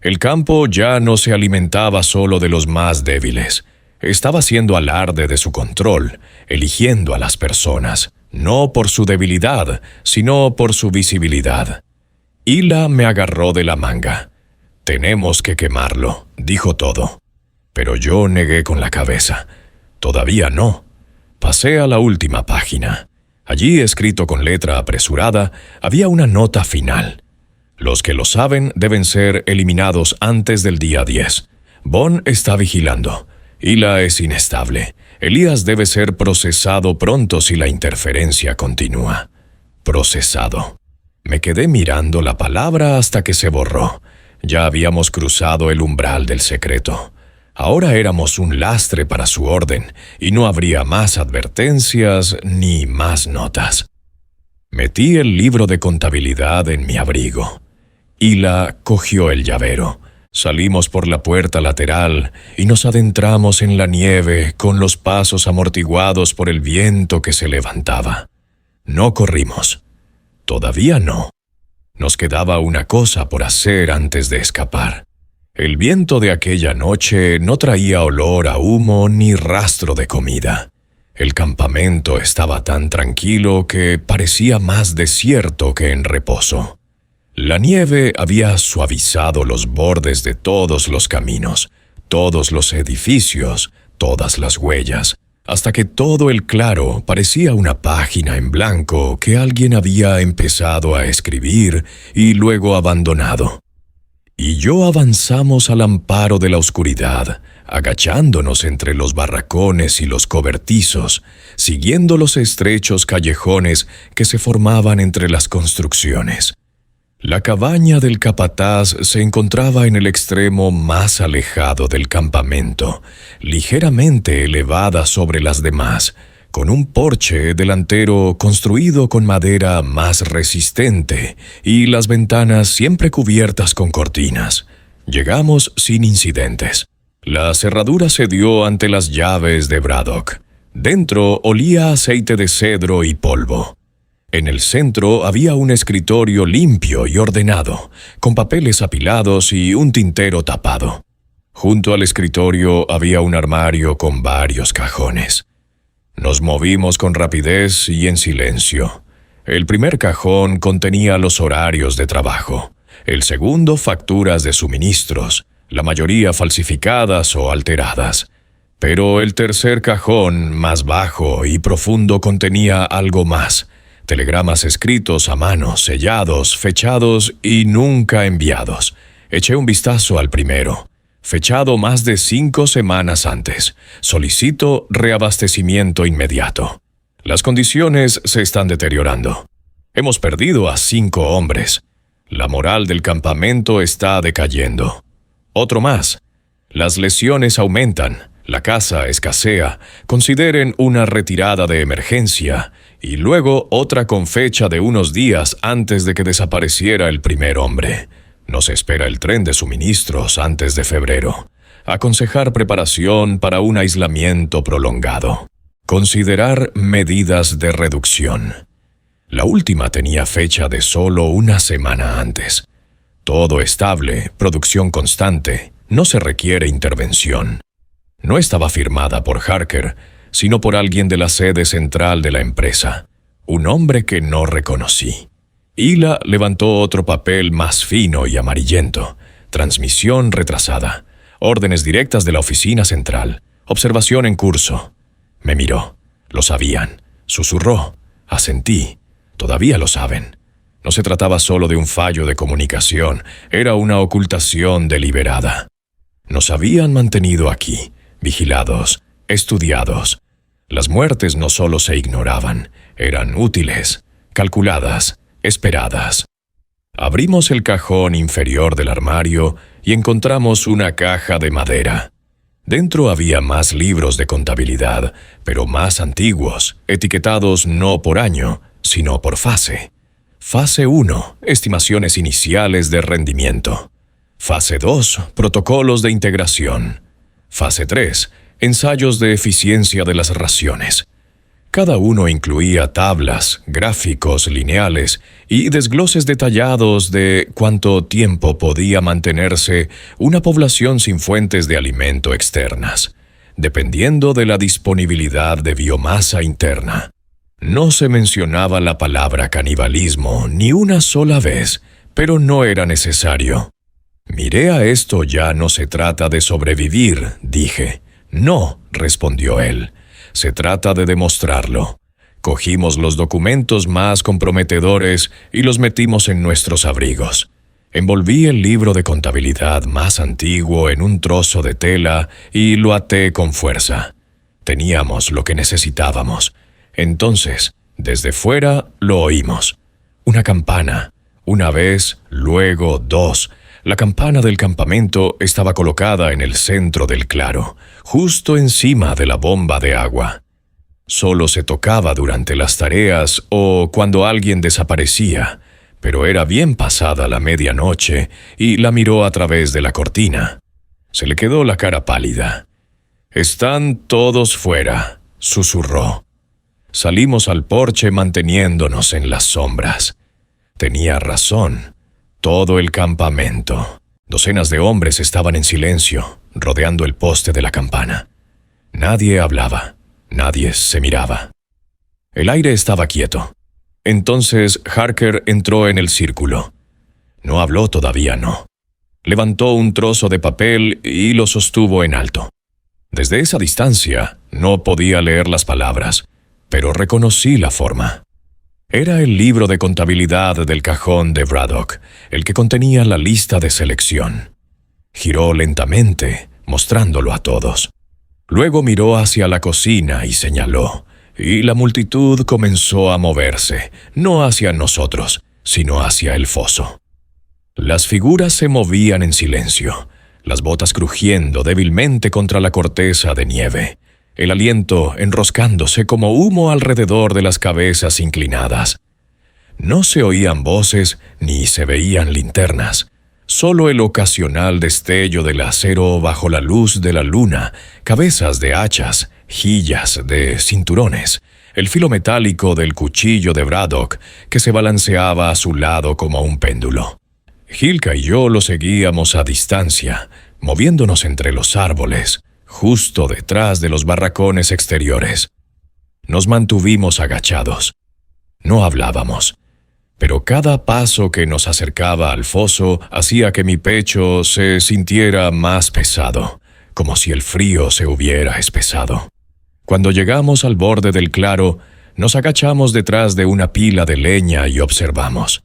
El campo ya no se alimentaba solo de los más débiles. Estaba haciendo alarde de su control, eligiendo a las personas, no por su debilidad, sino por su visibilidad. Hila me agarró de la manga. «Tenemos que quemarlo», dijo todo. Pero yo negué con la cabeza. «Todavía no». Pasé a la última página. Allí, escrito con letra apresurada, había una nota final. Los que lo saben deben ser eliminados antes del día 10. Bond está vigilando. Hila es inestable. Elías debe ser procesado pronto si la interferencia continúa. Procesado. Me quedé mirando la palabra hasta que se borró. Ya habíamos cruzado el umbral del secreto. Ahora éramos un lastre para su orden, y no habría más advertencias ni más notas. Metí el libro de contabilidad en mi abrigo. Hila cogió el llavero. Salimos por la puerta lateral y nos adentramos en la nieve con los pasos amortiguados por el viento que se levantaba. No corrimos. Todavía no. Nos quedaba una cosa por hacer antes de escapar. El viento de aquella noche no traía olor a humo ni rastro de comida. El campamento estaba tan tranquilo que parecía más desierto que en reposo. La nieve había suavizado los bordes de todos los caminos, todos los edificios, todas las huellas, hasta que todo el claro parecía una página en blanco que alguien había empezado a escribir y luego abandonado. Y yo avanzamos al amparo de la oscuridad, agachándonos entre los barracones y los cobertizos, siguiendo los estrechos callejones que se formaban entre las construcciones. La cabaña del capataz se encontraba en el extremo más alejado del campamento, ligeramente elevada sobre las demás, con un porche delantero construido con madera más resistente y las ventanas siempre cubiertas con cortinas. Llegamos sin incidentes. La cerradura se dio ante las llaves de Braddock. Dentro olía aceite de cedro y polvo. En el centro había un escritorio limpio y ordenado, con papeles apilados y un tintero tapado. Junto al escritorio había un armario con varios cajones. Nos movimos con rapidez y en silencio. El primer cajón contenía los horarios de trabajo. El segundo, facturas de suministros, la mayoría falsificadas o alteradas. Pero el tercer cajón, más bajo y profundo, contenía algo más. Telegramas escritos a mano, sellados, fechados y nunca enviados. Eché un vistazo al primero. Fechado más de 5 semanas antes. Solicito reabastecimiento inmediato. Las condiciones se están deteriorando. Hemos perdido a 5 hombres. La moral del campamento está decayendo. Otro más. Las lesiones aumentan. La caza escasea. Consideren una retirada de emergencia y luego otra con fecha de unos días antes de que desapareciera el primer hombre. Nos espera el tren de suministros antes de febrero. Aconsejar preparación para un aislamiento prolongado. Considerar medidas de reducción. La última tenía fecha de solo una semana antes. Todo estable, producción constante, no se requiere intervención. No estaba firmada por Harker, sino por alguien de la sede central de la empresa, un hombre que no reconocí. Hila levantó otro papel más fino y amarillento. Transmisión retrasada. Órdenes directas de la oficina central. Observación en curso. Me miró. Lo sabían. Susurró. Asentí. Todavía lo saben. No se trataba solo de un fallo de comunicación, era una ocultación deliberada. Nos habían mantenido aquí, vigilados, estudiados. Las muertes no solo se ignoraban, eran útiles, calculadas, esperadas. Abrimos el cajón inferior del armario y encontramos una caja de madera. Dentro había más libros de contabilidad, pero más antiguos, etiquetados no por año, sino por fase. Fase 1, estimaciones iniciales de rendimiento. Fase 2, protocolos de integración. Fase 3, ensayos de eficiencia de las raciones. Cada uno incluía tablas, gráficos lineales y desgloses detallados de cuánto tiempo podía mantenerse una población sin fuentes de alimento externas, dependiendo de la disponibilidad de biomasa interna. No se mencionaba la palabra canibalismo ni una sola vez, pero no era necesario. Miré a esto, ya no se trata de sobrevivir, dije. No, respondió él. Se trata de demostrarlo. Cogimos los documentos más comprometedores y los metimos en nuestros abrigos. Envolví el libro de contabilidad más antiguo en un trozo de tela y lo até con fuerza. Teníamos lo que necesitábamos. Entonces, desde fuera lo oímos. Una campana. Una vez, luego dos. La campana del campamento estaba colocada en el centro del claro, justo encima de la bomba de agua. Solo se tocaba durante las tareas o cuando alguien desaparecía, pero era bien pasada la medianoche y la miró a través de la cortina. Se le quedó la cara pálida. «Están todos fuera», susurró. Salimos al porche manteniéndonos en las sombras. Tenía razón. Todo el campamento. Docenas de hombres estaban en silencio, rodeando el poste de la campana. Nadie hablaba, nadie se miraba. El aire estaba quieto. Entonces Harker entró en el círculo. No habló todavía, no. Levantó un trozo de papel y lo sostuvo en alto. Desde esa distancia no podía leer las palabras, pero reconocí la forma. Era el libro de contabilidad del cajón de Braddock, el que contenía la lista de selección. Giró lentamente, mostrándolo a todos. Luego miró hacia la cocina y señaló, y la multitud comenzó a moverse, no hacia nosotros, sino hacia el foso. Las figuras se movían en silencio, las botas crujiendo débilmente contra la corteza de nieve, el aliento enroscándose como humo alrededor de las cabezas inclinadas. No se oían voces ni se veían linternas, solo el ocasional destello del acero bajo la luz de la luna, cabezas de hachas, jillas de cinturones, el filo metálico del cuchillo de Braddock que se balanceaba a su lado como un péndulo. Hilka y yo lo seguíamos a distancia, moviéndonos entre los árboles, justo detrás de los barracones exteriores. Nos mantuvimos agachados. No hablábamos, pero cada paso que nos acercaba al foso hacía que mi pecho se sintiera más pesado, como si el frío se hubiera espesado. Cuando llegamos al borde del claro, nos agachamos detrás de una pila de leña y observamos.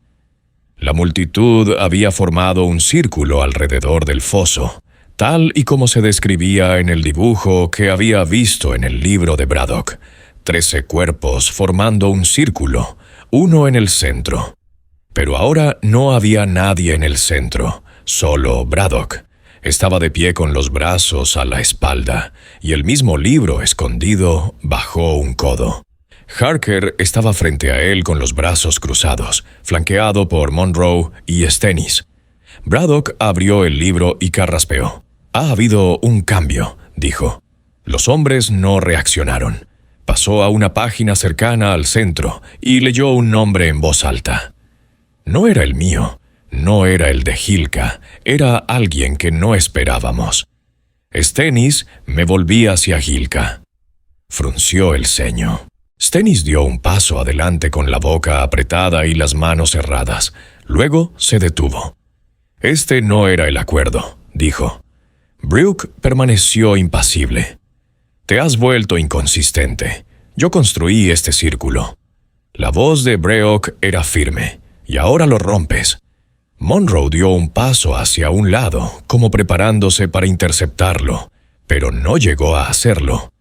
La multitud había formado un círculo alrededor del foso, tal y como se describía en el dibujo que había visto en el libro de Braddock. 13 cuerpos formando un círculo, uno en el centro. Pero ahora no había nadie en el centro, solo Braddock. Estaba de pie con los brazos a la espalda y el mismo libro escondido bajo un codo. Harker estaba frente a él con los brazos cruzados, flanqueado por Monroe y Stennis. Braddock abrió el libro y carraspeó. «Ha habido un cambio», dijo. Los hombres no reaccionaron. Pasó a una página cercana al centro y leyó un nombre en voz alta. No era el mío, no era el de Hilka, era alguien que no esperábamos. Stennis me volví hacia Hilka. Frunció el ceño. Stennis dio un paso adelante con la boca apretada y las manos cerradas. Luego se detuvo. «Este no era el acuerdo», dijo. Brooke permaneció impasible. «Te has vuelto inconsistente. Yo construí este círculo». La voz de Brooke era firme. «Y ahora lo rompes». Monroe dio un paso hacia un lado, como preparándose para interceptarlo, pero no llegó a hacerlo.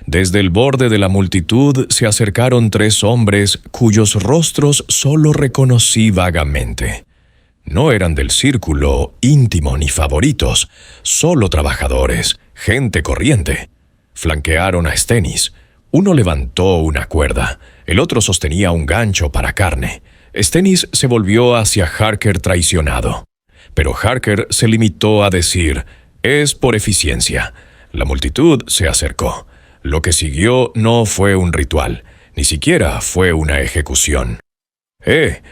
Desde el borde de la multitud se acercaron 3 hombres cuyos rostros solo reconocí vagamente. No eran del círculo íntimo ni favoritos, solo trabajadores, gente corriente. Flanquearon a Stennis. Uno levantó una cuerda, el otro sostenía un gancho para carne. Stennis se volvió hacia Harker traicionado. Pero Harker se limitó a decir, «Es por eficiencia». La multitud se acercó. Lo que siguió no fue un ritual, ni siquiera fue una ejecución.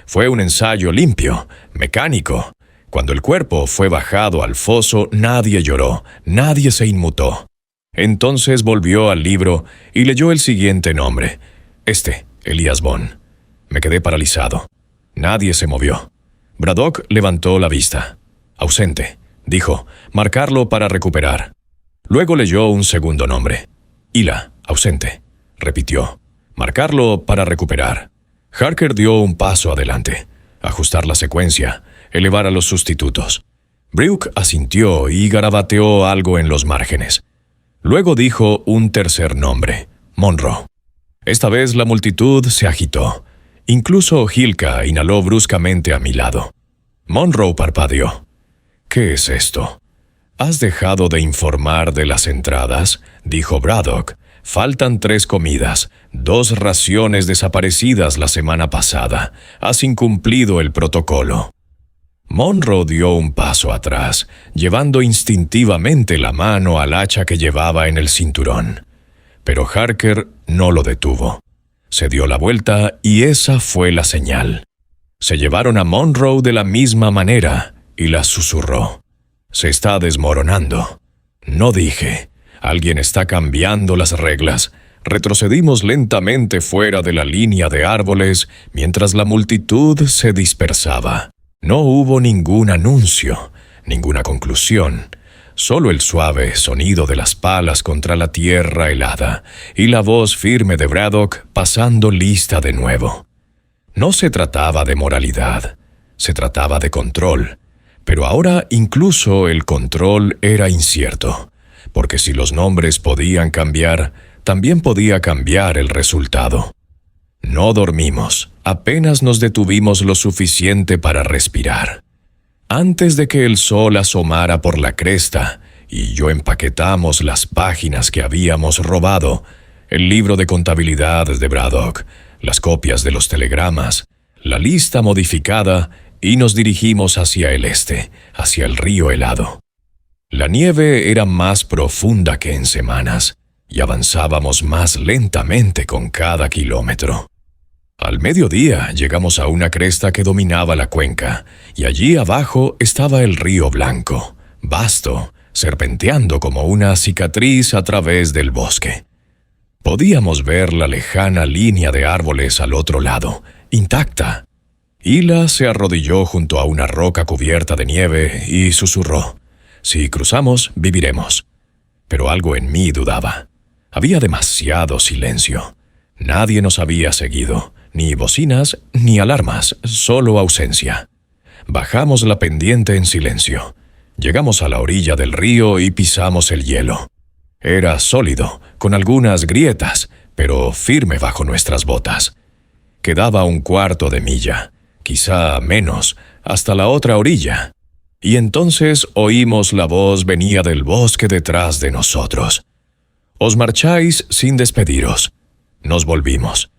Fue un ensayo limpio, mecánico. Cuando el cuerpo fue bajado al foso, nadie lloró, nadie se inmutó. Entonces volvió al libro y leyó el siguiente nombre. Elias Bond. Me quedé paralizado. Nadie se movió. Braddock levantó la vista. «Ausente», dijo, «marcarlo para recuperar». Luego leyó un segundo nombre. «Hila, ausente», repitió, «marcarlo para recuperar». Harker dio un paso adelante. Ajustar la secuencia, elevar a los sustitutos. Brooke asintió y garabateó algo en los márgenes. Luego dijo un tercer nombre, Monroe. Esta vez la multitud se agitó. Incluso Hilka inhaló bruscamente a mi lado. Monroe parpadeó. «¿Qué es esto?» «¿Has dejado de informar de las entradas?», dijo Braddock. «Faltan 3 comidas, 2 raciones desaparecidas la semana pasada. Has incumplido el protocolo». Monroe dio un paso atrás, llevando instintivamente la mano al hacha que llevaba en el cinturón. Pero Harker no lo detuvo. Se dio la vuelta y esa fue la señal. Se llevaron a Monroe de la misma manera y la susurró. «Se está desmoronando». No dije. Alguien está cambiando las reglas. Retrocedimos lentamente fuera de la línea de árboles mientras la multitud se dispersaba. No hubo ningún anuncio, ninguna conclusión. Solo el suave sonido de las palas contra la tierra helada y la voz firme de Braddock pasando lista de nuevo. No se trataba de moralidad, se trataba de control. Pero ahora incluso el control era incierto, porque si los nombres podían cambiar, también podía cambiar el resultado. No dormimos, apenas nos detuvimos lo suficiente para respirar. Antes de que el sol asomara por la cresta y yo empaquetamos las páginas que habíamos robado, el libro de contabilidad de Braddock, las copias de los telegramas, la lista modificada, y nos dirigimos hacia el este, hacia el río helado. La nieve era más profunda que en semanas, y avanzábamos más lentamente con cada kilómetro. Al mediodía llegamos a una cresta que dominaba la cuenca, y allí abajo estaba el río Blanco, vasto, serpenteando como una cicatriz a través del bosque. Podíamos ver la lejana línea de árboles al otro lado, intacta. Hila se arrodilló junto a una roca cubierta de nieve y susurró: «Si cruzamos, viviremos». Pero algo en mí dudaba. Había demasiado silencio. Nadie nos había seguido, ni bocinas ni alarmas, solo ausencia. Bajamos la pendiente en silencio. Llegamos a la orilla del río y pisamos el hielo. Era sólido, con algunas grietas, pero firme bajo nuestras botas. Quedaba un cuarto de milla, quizá menos, hasta la otra orilla. Y entonces oímos la voz venía del bosque detrás de nosotros. «Os marcháis sin despediros». Nos volvimos.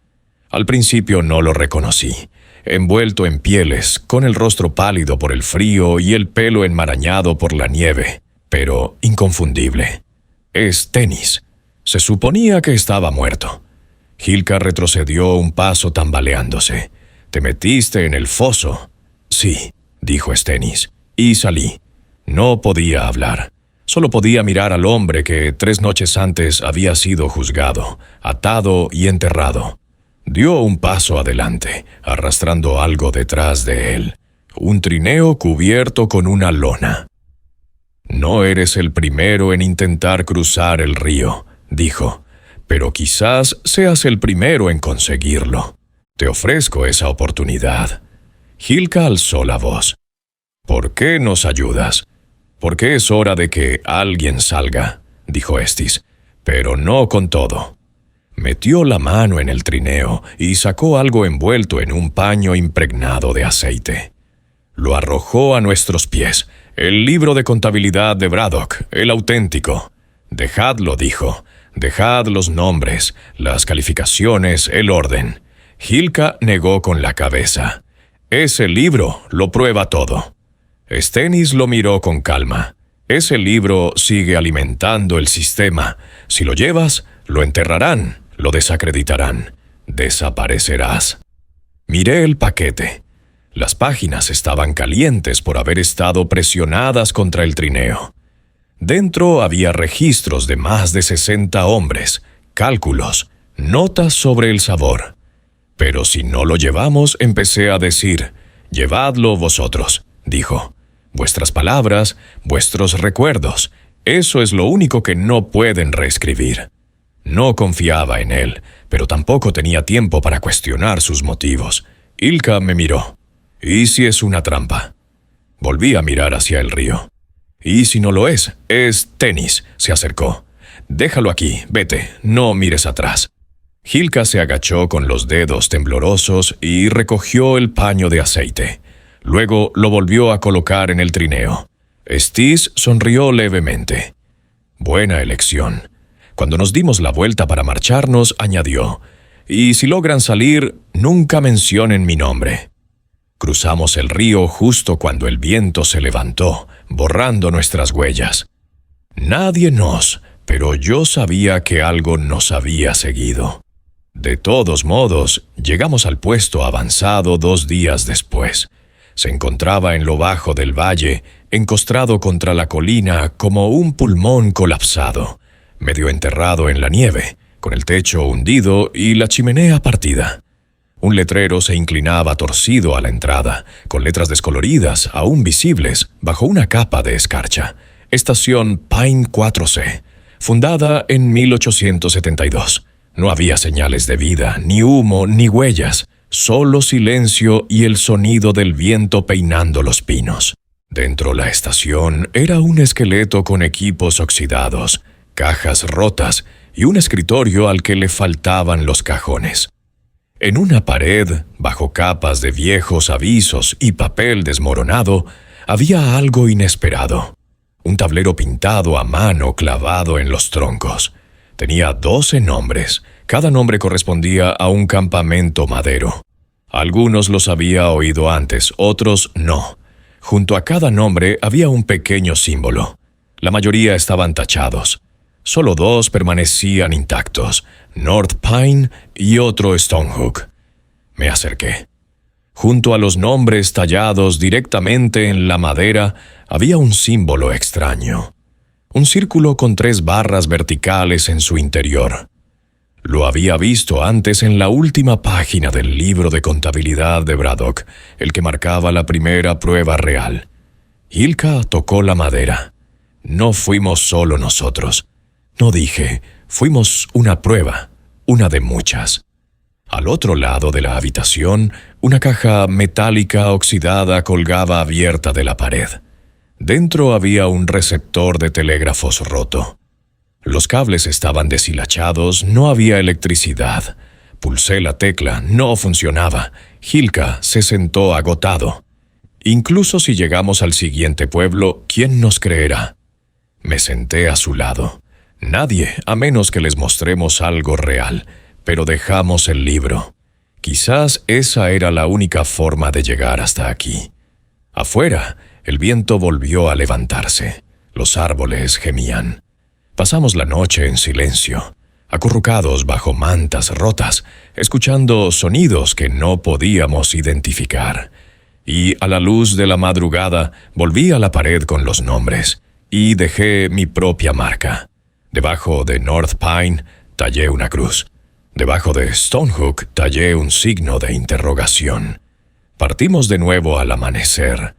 Al principio no lo reconocí, envuelto en pieles, con el rostro pálido por el frío y el pelo enmarañado por la nieve, pero inconfundible. Es Tenis. Se suponía que estaba muerto. Hilka retrocedió un paso tambaleándose. «¿Te metiste en el foso?» «Sí», dijo Stennis, y salí. No podía hablar. Solo podía mirar al hombre que 3 noches antes había sido juzgado, atado y enterrado. Dio un paso adelante, arrastrando algo detrás de él. Un trineo cubierto con una lona. «No eres el primero en intentar cruzar el río», dijo, «pero quizás seas el primero en conseguirlo. Te ofrezco esa oportunidad». Hilka alzó la voz. «¿Por qué nos ayudas?» «Porque es hora de que alguien salga», dijo Estis, «pero no con todo». Metió la mano en el trineo y sacó algo envuelto en un paño impregnado de aceite. Lo arrojó a nuestros pies. «El libro de contabilidad de Braddock, el auténtico. Dejadlo», dijo. «Dejad los nombres, las calificaciones, el orden». Hilka negó con la cabeza. «Ese libro lo prueba todo». Stennis lo miró con calma. «Ese libro sigue alimentando el sistema. Si lo llevas, lo enterrarán, lo desacreditarán. Desaparecerás». Miré el paquete. Las páginas estaban calientes por haber estado presionadas contra el trineo. Dentro había registros de más de 60 hombres, cálculos, notas sobre el sabor. «Pero si no lo llevamos», empecé a decir. «Llevadlo vosotros», dijo. «Vuestras palabras, vuestros recuerdos, eso es lo único que no pueden reescribir». No confiaba en él, pero tampoco tenía tiempo para cuestionar sus motivos. Hilka me miró. «¿Y si es una trampa?» Volví a mirar hacia el río. «¿Y si no lo es? Es Tenis», se acercó. «Déjalo aquí, vete, no mires atrás». Hilka se agachó con los dedos temblorosos y recogió el paño de aceite. Luego lo volvió a colocar en el trineo. Estis sonrió levemente. «Buena elección». Cuando nos dimos la vuelta para marcharnos, añadió, «Y si logran salir, nunca mencionen mi nombre». Cruzamos el río justo cuando el viento se levantó, borrando nuestras huellas. Nadie pero yo sabía que algo nos había seguido. De todos modos, llegamos al puesto avanzado 2 días después. Se encontraba en lo bajo del valle, encostrado contra la colina como un pulmón colapsado, medio enterrado en la nieve, con el techo hundido y la chimenea partida. Un letrero se inclinaba torcido a la entrada, con letras descoloridas, aún visibles, bajo una capa de escarcha. Estación Pine 4C, fundada en 1872. No había señales de vida, ni humo, ni huellas, solo silencio y el sonido del viento peinando los pinos. Dentro la estación era un esqueleto con equipos oxidados, cajas rotas y un escritorio al que le faltaban los cajones. En una pared, bajo capas de viejos avisos y papel desmoronado, había algo inesperado. Un tablero pintado a mano clavado en los troncos. Tenía 12 nombres. Cada nombre correspondía a un campamento madero. Algunos los había oído antes, otros no. Junto a cada nombre había un pequeño símbolo. La mayoría estaban tachados. Solo 2 permanecían intactos, North Pine y otro Stonehook. Me acerqué. Junto a los nombres tallados directamente en la madera había un símbolo extraño. Un círculo con 3 barras verticales en su interior. Lo había visto antes en la última página del libro de contabilidad de Braddock, el que marcaba la primera prueba real. Hilka tocó la madera. No fuimos solo nosotros. No dije, fuimos una prueba, una de muchas. Al otro lado de la habitación, una caja metálica oxidada colgaba abierta de la pared. Dentro había un receptor de telégrafos roto. Los cables estaban deshilachados, no había electricidad. Pulsé la tecla, no funcionaba. Hilka se sentó agotado. Incluso si llegamos al siguiente pueblo, ¿quién nos creerá? Me senté a su lado. Nadie, a menos que les mostremos algo real, pero dejamos el libro. Quizás esa era la única forma de llegar hasta aquí. Afuera, el viento volvió a levantarse. Los árboles gemían. Pasamos la noche en silencio, acurrucados bajo mantas rotas, escuchando sonidos que no podíamos identificar. Y a la luz de la madrugada volví a la pared con los nombres y dejé mi propia marca. Debajo de North Pine tallé una cruz. Debajo de Stonehook tallé un signo de interrogación. Partimos de nuevo al amanecer.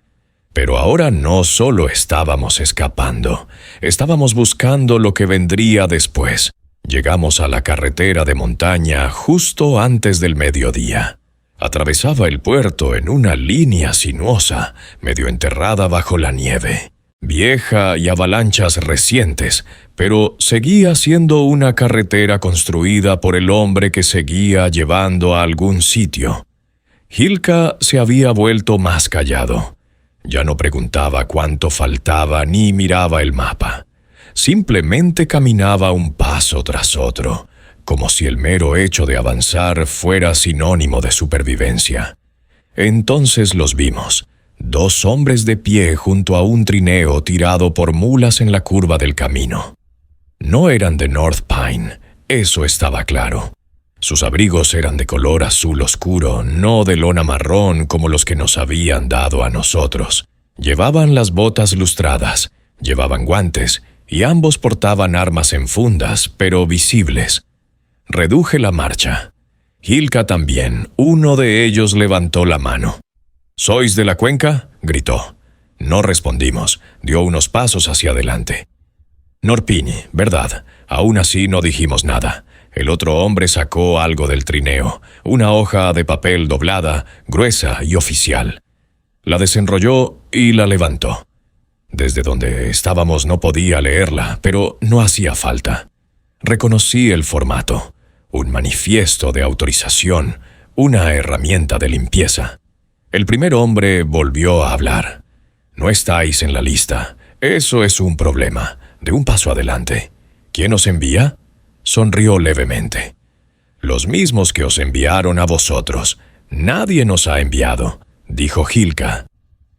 Pero ahora no solo estábamos escapando, estábamos buscando lo que vendría después. Llegamos a la carretera de montaña justo antes del mediodía. Atravesaba el puerto en una línea sinuosa, medio enterrada bajo la nieve. Vieja y avalanchas recientes, pero seguía siendo una carretera construida por el hombre que seguía llevando a algún sitio. Hilka se había vuelto más callado. Ya no preguntaba cuánto faltaba ni miraba el mapa. Simplemente caminaba un paso tras otro, como si el mero hecho de avanzar fuera sinónimo de supervivencia. Entonces los vimos, 2 hombres de pie junto a un trineo tirado por mulas en la curva del camino. No eran de North Pine, eso estaba claro. Sus abrigos eran de color azul oscuro, no de lona marrón como los que nos habían dado a nosotros. Llevaban las botas lustradas, llevaban guantes, y ambos portaban armas en fundas, pero visibles. Reduje la marcha. Hilka también, uno de ellos levantó la mano. «¿Sois de la cuenca?», gritó. No respondimos, dio unos pasos hacia adelante. «Norpini, verdad, aún así no dijimos nada». El otro hombre sacó algo del trineo, una hoja de papel doblada, gruesa y oficial. La desenrolló y la levantó. Desde donde estábamos no podía leerla, pero no hacía falta. Reconocí el formato, un manifiesto de autorización, una herramienta de limpieza. El primer hombre volvió a hablar. «No estáis en la lista. Eso es un problema. De un paso adelante. ¿Quién os envía?» Sonrió levemente. «Los mismos que os enviaron a vosotros. Nadie nos ha enviado», dijo Hilka.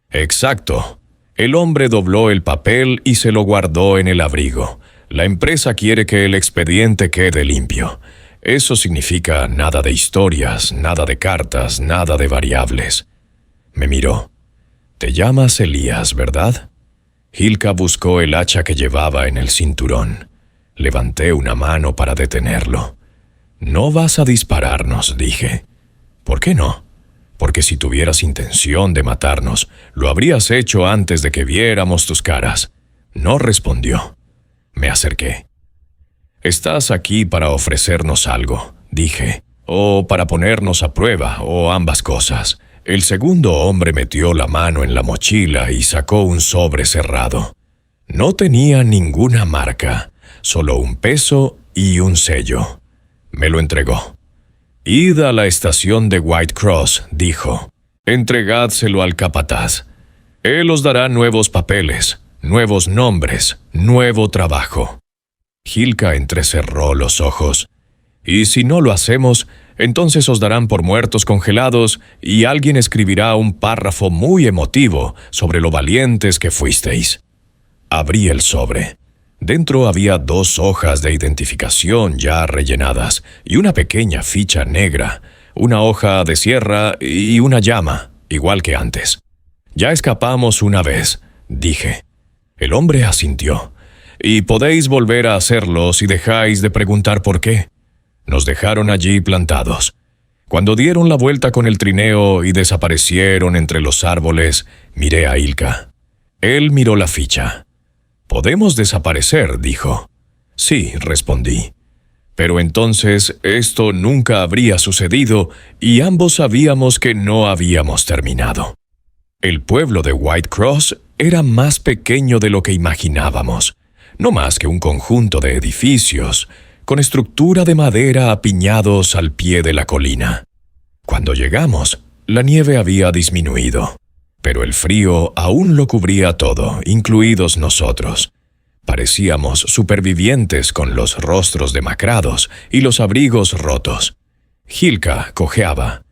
«Exacto». El hombre dobló el papel y se lo guardó en el abrigo. «La empresa quiere que el expediente quede limpio. Eso significa nada de historias, nada de cartas, nada de variables». Me miró. «Te llamas Elías, ¿verdad?» Hilka buscó el hacha que llevaba en el cinturón. Levanté una mano para detenerlo. «No vas a dispararnos», dije. «¿Por qué no?» «Porque si tuvieras intención de matarnos, lo habrías hecho antes de que viéramos tus caras». No respondió. Me acerqué. «Estás aquí para ofrecernos algo», dije, «o para ponernos a prueba, o ambas cosas». El segundo hombre metió la mano en la mochila y sacó un sobre cerrado. No tenía ninguna marca, solo un peso y un sello. Me lo entregó. «Id a la estación de White Cross», dijo. «Entregádselo al capataz. Él os dará nuevos papeles, nuevos nombres, nuevo trabajo». Hilka entrecerró los ojos. «Y si no lo hacemos, entonces os darán por muertos congelados y alguien escribirá un párrafo muy emotivo sobre lo valientes que fuisteis». Abrí el sobre. Dentro había 2 hojas de identificación ya rellenadas y una pequeña ficha negra, una hoja de sierra y una llama, igual que antes. «Ya escapamos una vez», dije. El hombre asintió. «Y podéis volver a hacerlo si dejáis de preguntar por qué». Nos dejaron allí plantados. Cuando dieron la vuelta con el trineo y desaparecieron entre los árboles, miré a Hilka. Él miró la ficha. «Podemos desaparecer», dijo. «Sí», respondí. Pero entonces esto nunca habría sucedido y ambos sabíamos que no habíamos terminado. El pueblo de White Cross era más pequeño de lo que imaginábamos, no más que un conjunto de edificios, con estructura de madera apiñados al pie de la colina. Cuando llegamos, la nieve había disminuido, pero el frío aún lo cubría todo, incluidos nosotros. Parecíamos supervivientes con los rostros demacrados y los abrigos rotos. Hilka cojeaba.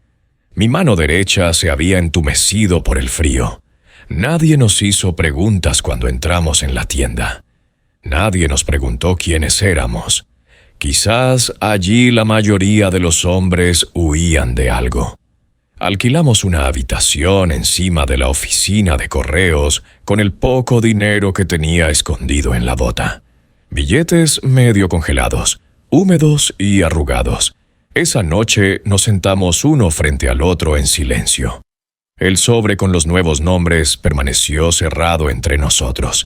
Mi mano derecha se había entumecido por el frío. Nadie nos hizo preguntas cuando entramos en la tienda. Nadie nos preguntó quiénes éramos. Quizás allí la mayoría de los hombres huían de algo. Alquilamos una habitación encima de la oficina de correos con el poco dinero que tenía escondido en la bota. Billetes medio congelados, húmedos y arrugados. Esa noche nos sentamos uno frente al otro en silencio. El sobre con los nuevos nombres permaneció cerrado entre nosotros.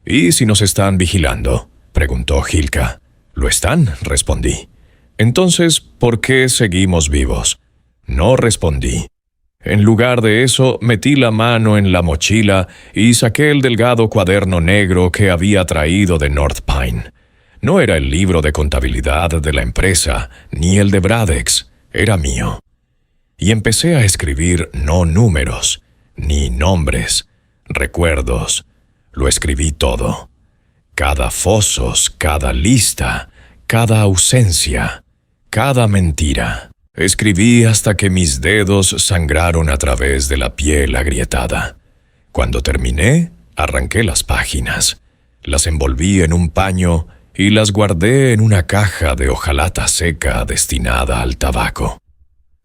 «¿Y si nos están vigilando?», preguntó Hilka. «¿Lo están?», respondí. «Entonces, ¿por qué seguimos vivos?». No respondí. En lugar de eso, metí la mano en la mochila y saqué el delgado cuaderno negro que había traído de North Pine. No era el libro de contabilidad de la empresa, ni el de Bradex, era mío. Y empecé a escribir no números, ni nombres, recuerdos. Lo escribí todo. Cada fosos, cada lista, cada ausencia, cada mentira. Escribí hasta que mis dedos sangraron a través de la piel agrietada. Cuando terminé, arranqué las páginas. Las envolví en un paño y las guardé en una caja de hojalata seca destinada al tabaco.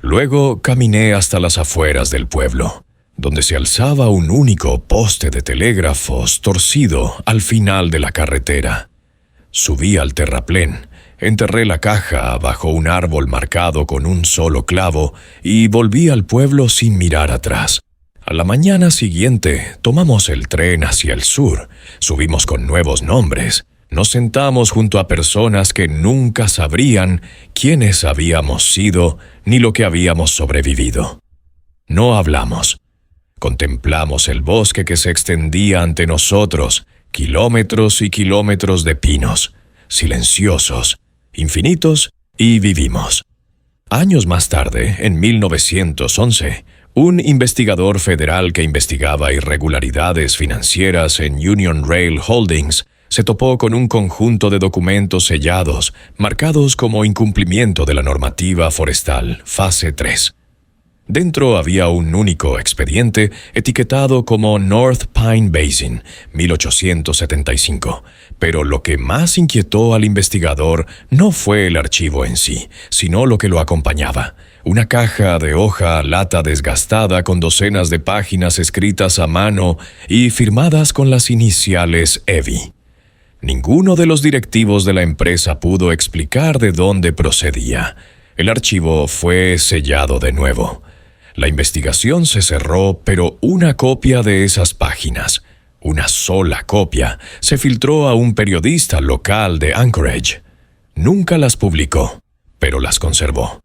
Luego caminé hasta las afueras del pueblo, donde se alzaba un único poste de telégrafos torcido al final de la carretera. Subí al terraplén, enterré la caja bajo un árbol marcado con un solo clavo y volví al pueblo sin mirar atrás. A la mañana siguiente tomamos el tren hacia el sur, subimos con nuevos nombres. Nos sentamos junto a personas que nunca sabrían quiénes habíamos sido ni lo que habíamos sobrevivido. No hablamos. Contemplamos el bosque que se extendía ante nosotros, kilómetros y kilómetros de pinos, silenciosos, infinitos, y vivimos. Años más tarde, en 1911, un investigador federal que investigaba irregularidades financieras en Union Rail Holdings se topó con un conjunto de documentos sellados, marcados como incumplimiento de la normativa forestal, fase 3. Dentro había un único expediente etiquetado como North Pine Basin, 1875, pero lo que más inquietó al investigador no fue el archivo en sí, sino lo que lo acompañaba. Una caja de hoja lata desgastada con docenas de páginas escritas a mano y firmadas con las iniciales EVI. Ninguno de los directivos de la empresa pudo explicar de dónde procedía. El archivo fue sellado de nuevo. La investigación se cerró, pero una copia de esas páginas, una sola copia, se filtró a un periodista local de Anchorage. Nunca las publicó, pero las conservó.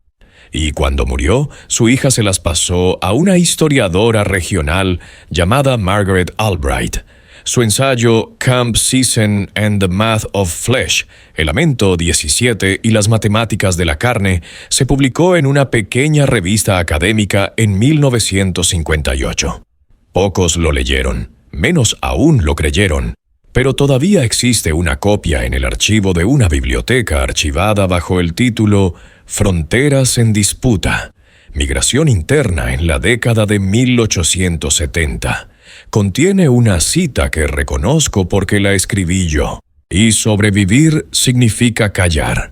Y cuando murió, su hija se las pasó a una historiadora regional llamada Margaret Albright. Su ensayo Camp Season and the Math of Flesh, Elemento 17 y las matemáticas de la carne, se publicó en una pequeña revista académica en 1958. Pocos lo leyeron, menos aún lo creyeron, pero todavía existe una copia en el archivo de una biblioteca archivada bajo el título Fronteras en disputa, migración interna en la década de 1870. Contiene una cita que reconozco porque la escribí yo. Y sobrevivir significa callar.